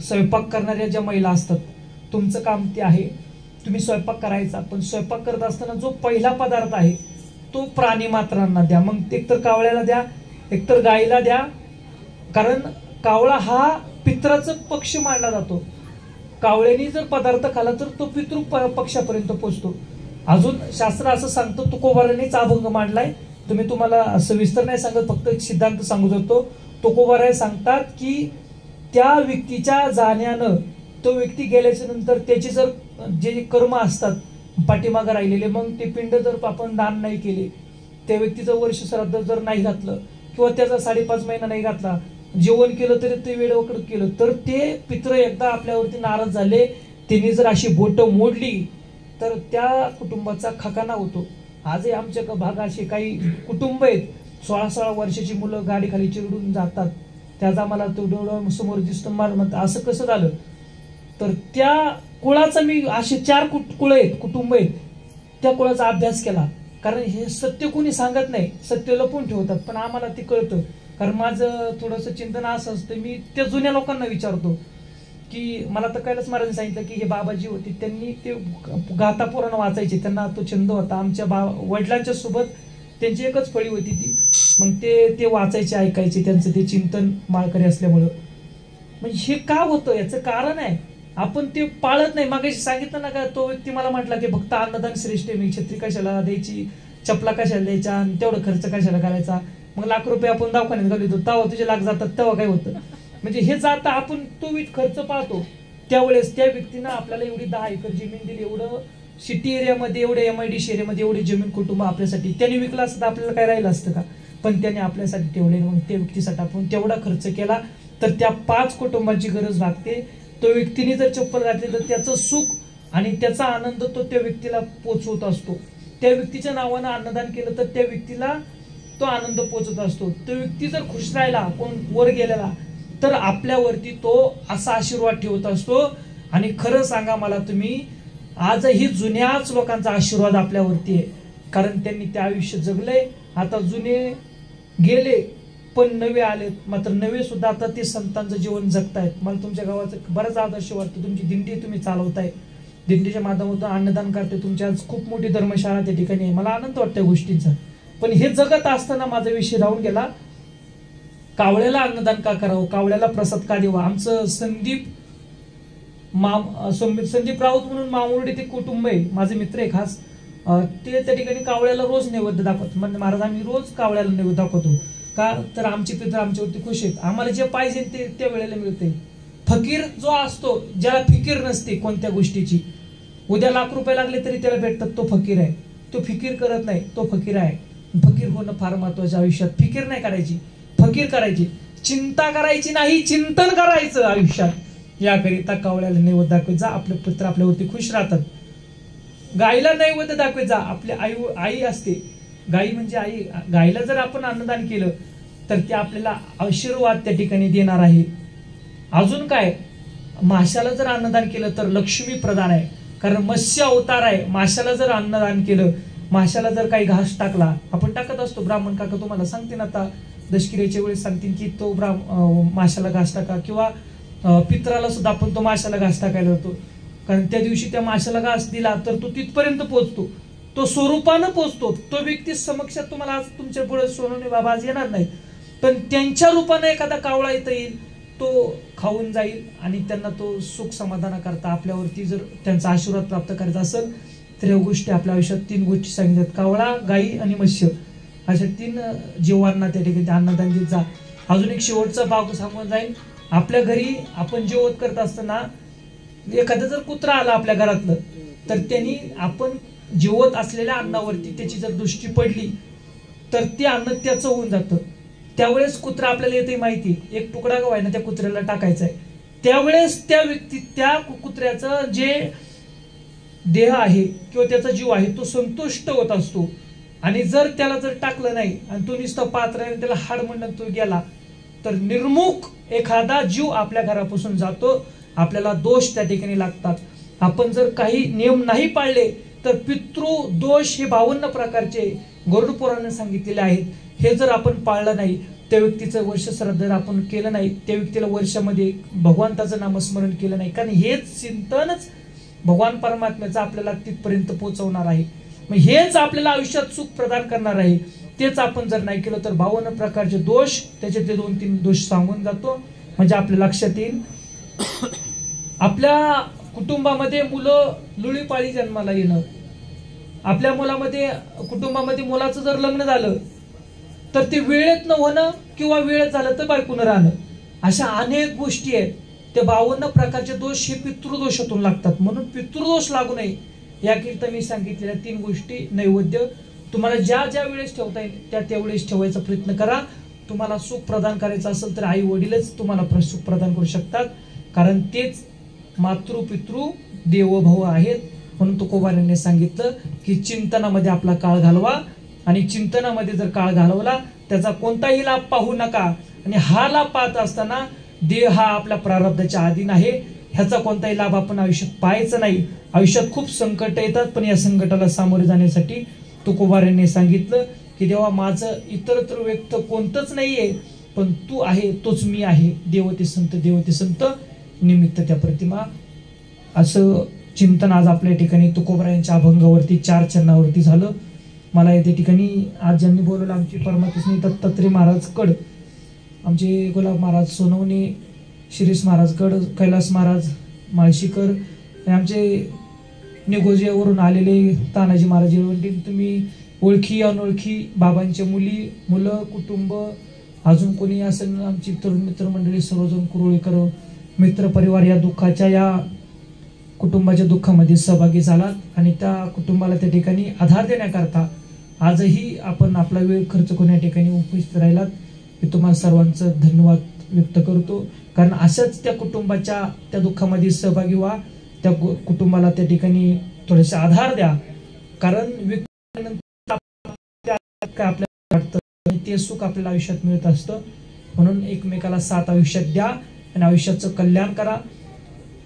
स्वयंपाक करणाऱ्या ज्या महिला असतात, तुमचं काम ते आहे तुम्ही स्वयंपाक करायचा, पण स्वयंपाक करत असताना जो पहिला पदार्थ आहे तो प्राणी मात्रांना द्या. मग एकतर कावळ्याला द्या, एकतर गाईला द्या. कारण कावळा हा पित्राचा पक्ष मानला जातो. कावळ्याने जर पदार्थ खाला तर तो पितृ पक्षापर्यंत पोहोचतो. अजून शास्त्र असं सांगतं, तुकोबारानेच अभंग मांडलाय. तुम्हाला सविस्तर नाही सांगत, फक्त एक सिद्धांत सांगू शकतो. तुकोबाराय सांगतात की त्या व्यक्तीच्या जाण्यानं, तो व्यक्ती गेल्याच्या नंतर त्याची जर जे कर्म असतात पाठीमागं राहिलेले, मग ते पिंड जर आपण दान नाही केले, त्या व्यक्तीचं वर्ष श्राद्ध जर नाही घातलं किंवा त्याचा 5.5 महिना नाही घातला, जेवण केलं तरी ते वेळेवर केलं तर ते पित्र एकदा आपल्यावरती नाराज झाले, त्यांनी जर अशी बोटं मोडली तर त्या कुटुंबाचा खकाना होतो. आजही आमच्या भागात असे काही कुटुंब आहेत 16-16 वर्षाची मुलं गाडी खाली चिरडून जातात, त्याचा मला तो डोळा समोर दिसतो. मला म्हणतात असं कसं झालं, तर त्या कुळाचा मी असे 4 कुळ आहेत, कुटुंब आहेत, त्या कुळाचा अभ्यास केला. कारण हे सत्य कोणी सांगत नाही, सत्य लपून ठेवतात, पण आम्हाला ते कळतं. कारण माझं थोडंसं चिंतन असं असतं, मी त्या जुन्या लोकांना विचारतो की मला तर कैलास महाराजांनी सांगितलं की हे बाबाजी होते, त्यांनी ते गाथा पुराण वाचायचे, त्यांना तो छंद होता. आमच्या वडिलांच्या सोबत त्यांची एकच फळी होती ती, मग ते वाचायचे, ऐकायचे, त्यांचं ते चिंतन माळकरी असल्यामुळं. म्हणजे हे का होतं याचं कारण आहे, आपण ते पाळत नाही. मागाशी सांगितलं ना का, तो व्यक्ती मला म्हटला की फक्त अन्नदान श्रेष्ठ आहे, मी छत्री कशाला द्यायची, चपला कशाला द्यायच्या, आणि तेवढं खर्च कशाला करायचा, मग लाख रुपये आपण दवाखान्यात घालवतो, तेव्हा तुझे लाख जातात, तेव्हा काय होतं. म्हणजे हे जाता आपण तो खर्च पाहतो, त्यावेळेस त्या व्यक्तीनं आपल्याला एवढी 10 एकर जमीन दिली, एवढं सिटी एरियामध्ये, एवढे MIDC एरियामध्ये एवढी जमीन कुटुंब आपल्यासाठी, त्यांनी विकला असतं तर आपल्याला काय राहिलं असतं का, पण त्याने आपल्यासाठी ठेवले. मग त्या व्यक्तीसाठी आपण तेवढा खर्च केला तर त्या 5 कुटुंबांची गरज भागते. तो व्यक्तीने जर चप्पल घातली तर त्याचं सुख आणि त्याचा आनंद तो त्या व्यक्तीला पोचवत असतो. त्या व्यक्तीच्या नावानं अन्नदान केलं तर त्या व्यक्तीला तो आनंद पोचत असतो. तो व्यक्ती जर खुश राहिला, कोण वर गेलेला, तर आपल्यावरती तो असा आशीर्वाद ठेवत असतो. आणि खरं सांगा मला तुम्ही, आजही जुन्याच लोकांचा आशीर्वाद आपल्यावरती आहे, कारण त्यांनी ते आयुष्य जगलंय. आता जुने गेले पण नवे आलेत, मात्र नवे सुद्धा आता ते संतांचं जीवन जगतायत. मला तुमच्या गावाचा बराच आदर्श वाटतो. तुमची दिंडी तुम्ही चालवताय, दिंडीच्या माध्यमातून अन्नदान करते, तुमची आज खूप मोठी धर्मशाळा त्या ठिकाणी आहे, मला आनंद वाटतो या गोष्टींचा. पण हे जगत असताना माझा विषय राहून गेला, कावळ्याला अन्नदान का करावं, कावळ्याला प्रसाद का देवा. आमचं संदीप राऊत म्हणून मामुर्डी ते कुटुंब आहे, माझे मित्र आहे खास, ते त्या ठिकाणी कावळ्याला रोज नैवेद्य दाखवत. म्हणजे महाराज आम्ही रोज कावळ्याला नैवेद्य दाखवतो का, तर आमचे पित्र आमच्यावरती खुश आहेत, आम्हाला जे पाहिजे ते त्या वेळेला मिळते. फकीर जो असतो, ज्याला फिकीर नसते कोणत्या गोष्टीची, उद्या लाख रुपये लागले तरी त्याला भेटतात, तो फकीर आहे. तो फिकीर करत नाही, तो फकीर आहे. फकीर होणं फार महत्वाचं आयुष्यात. फिकीर नाही करायची, फकीर करायची. चिंता करायची नाही, चिंतन करायचं आयुष्यात. याकरिता कावळ्याला नैवेद्य दाखवत जा, आपले पुत्र आपल्यावरती खुश राहतात. गाईला नैवेद्य दाखवत जा, आपली आई असते, गाई म्हणजे आई, गाईला जर आपण अन्नदान केलं तर ते आपल्याला आशीर्वाद त्या ठिकाणी देणार आहे. अजून काय, माशाला जर अन्नदान केलं तर लक्ष्मी प्रदान आहे, कारण मत्स्य अवतार आहे. माशाला जर अन्नदान केलं, माशाला जर काही घास टाकला, आपण टाकत असतो, ब्राह्मण काका तुम्हाला सांगतील आता दशकिऱ्याच्या वेळेस सांगतील की तो माशाला घास टाका, किंवा पित्राला सुद्धा आपण तो माशाला घास टाकायला होतो, कारण त्या दिवशी त्या माशाला घास दिला तर तो तिथपर्यंत पोहोचतो, तो स्वरूपानं पोहोचतो. तो व्यक्ती समक्षात तुम्हाला आज तुमच्या पुढे सोनवणे बाबा आज येणार नाही, पण त्यांच्या रूपानं एखादा कावळा इथं येईल, तो खाऊन जाईल आणि त्यांना तो सुख समाधान करता आपल्यावरती जर त्यांचा आशीर्वाद प्राप्त करायचा असेल तर या गोष्टी आपल्या आयुष्यात 3 गोष्टी सांगितल्यात, कावळा, गाई आणि मत्स्य, अशा 3 जीवांना त्या ठिकाणी अन्नदान देत जा. अजून एक शेवटचा भाग सांगून जाईल. आपल्या घरी आपण जेवण करत असताना एखादा जर कुत्रा आला आपल्या घरातलं, तर त्यांनी आपण जेवत असलेल्या अन्नावरती त्याची जर दृष्टी पडली तर ते अन्न त्याचं होऊन जातं. त्यावेळेस कुत्रा आपल्याला येते माहिती, एक तुकडा गव्हा आहे ना त्या कुत्र्याला टाकायचा आहे. त्यावेळेस त्या कुत्र्याचं जे देह आहे किंवा त्याचा जीव आहे तो संतुष्ट होत असतो. आणि जर त्याला जर टाकलं नाही आणि तो नुसतं पात्र आहे, त्याला हाड म्हणून तो गेला, तर निर्मुख एखादा जीव आपल्या घरापासून जातो, आपल्याला दोष त्या ठिकाणी लागतात. आपण जर काही नियम नाही पाळले तर पितृदोष हे 52 प्रकारचे गरुड पुराणाने सांगितलेले आहेत. हे जर आपण पाळलं नाही, त्या व्यक्तीचं वर्ष श्राद्ध जर आपण केलं नाही, त्या व्यक्तीला वर्षामध्ये भगवंताचं नामस्मरण केलं नाही, कारण हेच चिंतनच भगवान परमात्म्याचं आपल्याला तिथपर्यंत पोहोचवणार आहे. मग हेच आपल्याला आयुष्यात सुख प्रदान करणार आहे. तेच आपण जर नाही केलं तर 52 प्रकारचे दोष, त्याच्यातले 2-3 दोष सांगून जातो, म्हणजे आपल्या लक्षात येईल. आपल्या कुटुंबामध्ये मुलं लुळीपाळी जन्माला येणं, आपल्या कुटुंबामध्ये मुलाचं जर लग्न झालं तर ते वेळेत न होणं किंवा वेळेत झालं तर बायकोनं राहणं, अशा अनेक गोष्टी आहेत. ते 52 प्रकारचे दोष हे पितृदोषातून लागतात. म्हणून पितृदोष लागू नये याकरिता मी सांगितलेल्या 3 गोष्टी, नैवेद्य तुम्हाला ज्या ज्या वेळेस ठेवता येईल त्या वेळेस ठेवायचा प्रयत्न करा. तुम्हाला सुख प्रदान करायचं असेल तर आई वडीलच तुम्हाला सुख प्रदान करू शकतात, कारण तेच मातृ पितृ देवोभव आहेत. म्हणून तुकोबारांनी सांगितलं की चिंतनामध्ये आपला काळ घालवा, आणि चिंतनामध्ये जर काळ घालवला त्याचा कोणताही लाभ पाहू नका. आणि हा लाभ पाहत असताना देह हा आपल्या प्रारब्धाच्या अधीन आहे, ह्याचा कोणताही लाभ आपण आयुष्यात पाहायचा नाही. आयुष्यात खूप संकट येतात, पण या संकटाला सामोरे जाण्यासाठी तुकोबारायांनी सांगितलं की देवा माझं इतरत्र व्यक्त कोणतंच नाहीये, पण तू आहे, तोच मी आहे. देवते संत निमित्त त्या प्रतिमा. असं चिंतन आज आपल्या ठिकाणी तुकोबारायांच्या अभंगावरती 4 चरणावरती झालं. मला या ठिकाणी आज ज्यांनी बोलवलं आमची परमात्मा दत्तात्रय महाराज कड, आमचे गुलाब महाराज सोनवणे, शिरीष महाराज कड, कैलास महाराज माळशीकर, आमचे निगोजियावरून आलेले तानाजी महाराज येळवंडी, तुम्ही ओळखी अनोळखी बाबांच्या मुलं कुटुंब अजून कोणी असेल आमची तरुण मित्रमंडळी सर्वजण कुरुळीकर मित्र परिवार या दुःखाच्या या कुटुंबाच्या दुःखामध्ये सहभागी झालात आणि त्या कुटुंबाला त्या ठिकाणी आधार देण्याकरता आजही आपण आपला वेळ खर्च करून या ठिकाणी उपस्थित राहिलात. मी तुम्हाला सर्वांचं धन्यवाद व्यक्त करतो. कारण असंच त्या कुटुंबाच्या त्या दुःखामध्ये सहभागी व्हा, त्या कुटुंबाला त्या ठिकाणी थोडेसे आधार द्या. कारण आपल्याला वाटतं ते सुख आपल्याला आयुष्यात मिळत असतं. म्हणून एकमेकाला साथ आयुष्यात द्या आणि आयुष्याचं कल्याण करा.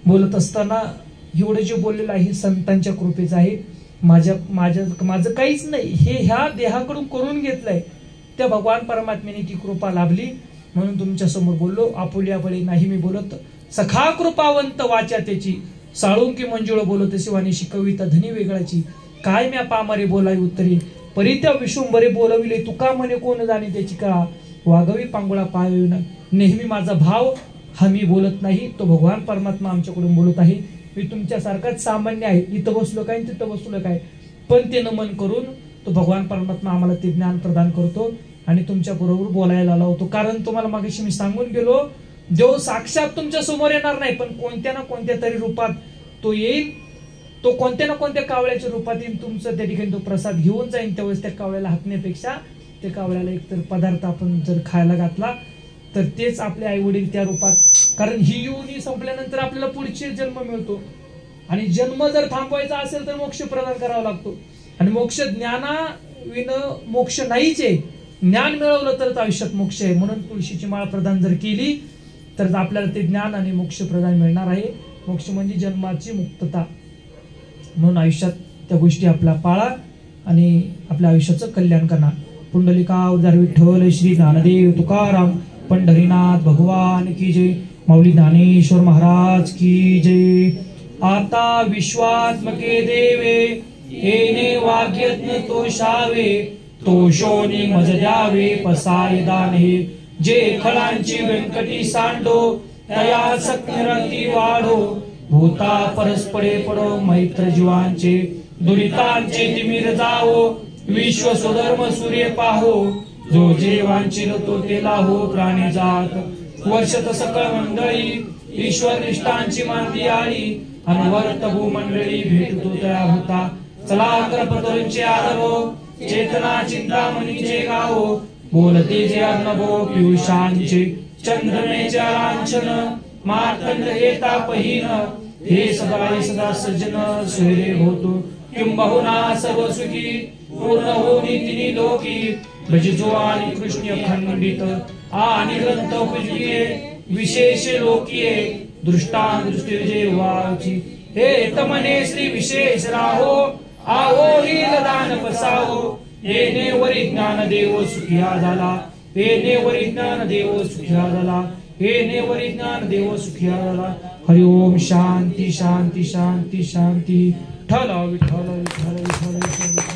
बोलत असताना एवढं जे बोललेलं आहे संतांच्या कृपेचं आहे. माझं काहीच नाही, हे ह्या देहाकडून करून घेतलंय. त्या भगवान परमात्म्याने ती कृपा लाभली म्हणून तुमच्या समोर बोललो. आपुल्या बळी नाही मी बोलत, सखा कृपावंत वाचा त्याची, साळुंकी मंजुळ बोलत शिवानीशी कविता धनी वेगळाची. काय म्या पामरे बोलाई उत्तरी, परित्या विशुंभरे बोलविले तुका म्हणे कोण जाणे त्याची कळा. वागवी पांगुळा पाय नेहमी माझा भाव हा मी बोलत नाही, तो भगवान परमात्मा आमच्याकडून बोलत आहे. मी तुमच्यासारखाच सामान्य आहे, इथं बसलो काय तिथं बसलो काय, पण ते नमन करून तो भगवान परमात्मा आम्हाला ते ज्ञान प्रदान करतो आणि तुमच्या बरोबर बोलायला लावतो. कारण तुम्हाला मागाशी मी सांगून गेलो, देव साक्षात तुमच्या समोर येणार नाही, पण कोणत्या ना कोणत्या तरी रूपात तो येईल. तो कोणत्या ना कोणत्या कावळ्याच्या रूपात येईल, तुमचं त्या ठिकाणी तो प्रसाद घेऊन जाईल. त्यावेळेस त्या कावळ्याला हाकण्यापेक्षा त्या कावळ्याला एकतर पदार्थ आपण जर खायला घातला तर तेच आपले आई वडील त्या रूपात. कारण ही योनी संपल्यानंतर आपल्याला पुढचे जन्म मिळतो आणि जन्म जर थांबवायचा असेल तर मोक्ष प्रदान करावा लागतो. आणि मोक्ष ज्ञानाविन मोक्ष नाहीच आहे. ज्ञान मिळवलं तरच आयुष्यात मोक्ष आहे. म्हणून तुळशीची माळ प्रदान जर केली तर आपल्याला ते ज्ञान आणि मोक्ष प्रदान मिळणार आहे. मोक्ष म्हणजे जन्माची मुक्तता. म्हणून आयुष्यात त्या गोष्टी आपल्या पाळा आणि आपल्या आयुष्याचं कल्याण करणार. पुंडलिका उदार विठ्ठल श्री ज्ञानदेव तुकाराम पंढरीनाथ भगवान की जय. माऊली ज्ञानेश्वर महाराज की जय. आता विश्वात्मके देवे येणे वाग्यज्ञ तोषावे, तोषोनी मज द्यावे पसाय दाने. जे खळांची व्यंकटी सांडो तया सक्ती वाढो, भूता परस्परे पडो मैत्र जीवांचे, दुरितांचे तिमिर जावो, विश्व स्वधर्म सूर्य पाहो, जो जे वांछिल तो ते लाहो प्राणी जात. वर्षत सकळ मंडळी ईश्वर निष्ठांची मांदी आली, अनवर्त भूमंडळी भेटतो त्या होता. चला करपतोंचे आदरो, चेतना चिंतामणीचे गावो, बोलते जे अर्णभो पियुषांचे, चंद्रमेचे लांछन मार्तंड हे तापहीन. हे सदा सज्जन सोयरे होतो, किंबहुना सर्व सुखी पूर्ण होनी तिन्ही लोकी. भजिजो आणि कृष्ण खंडित आणि ग्रंथ पूजिये, विशेष लोकीये दृष्टांदृष्टी जे वाची. हे तमने श्री विशेष राहो, आहो ही दान पसाहो. येणे वरी ज्ञान देव सुखिया झाला, येणे वरी ज्ञान देव सुखिया झाला, येणे वरी ज्ञान देव सुखिया झाला. हरि ओम. शांती शांती शांती शांती. ठल विठ्ठल विठ्ठल विठ्ठल.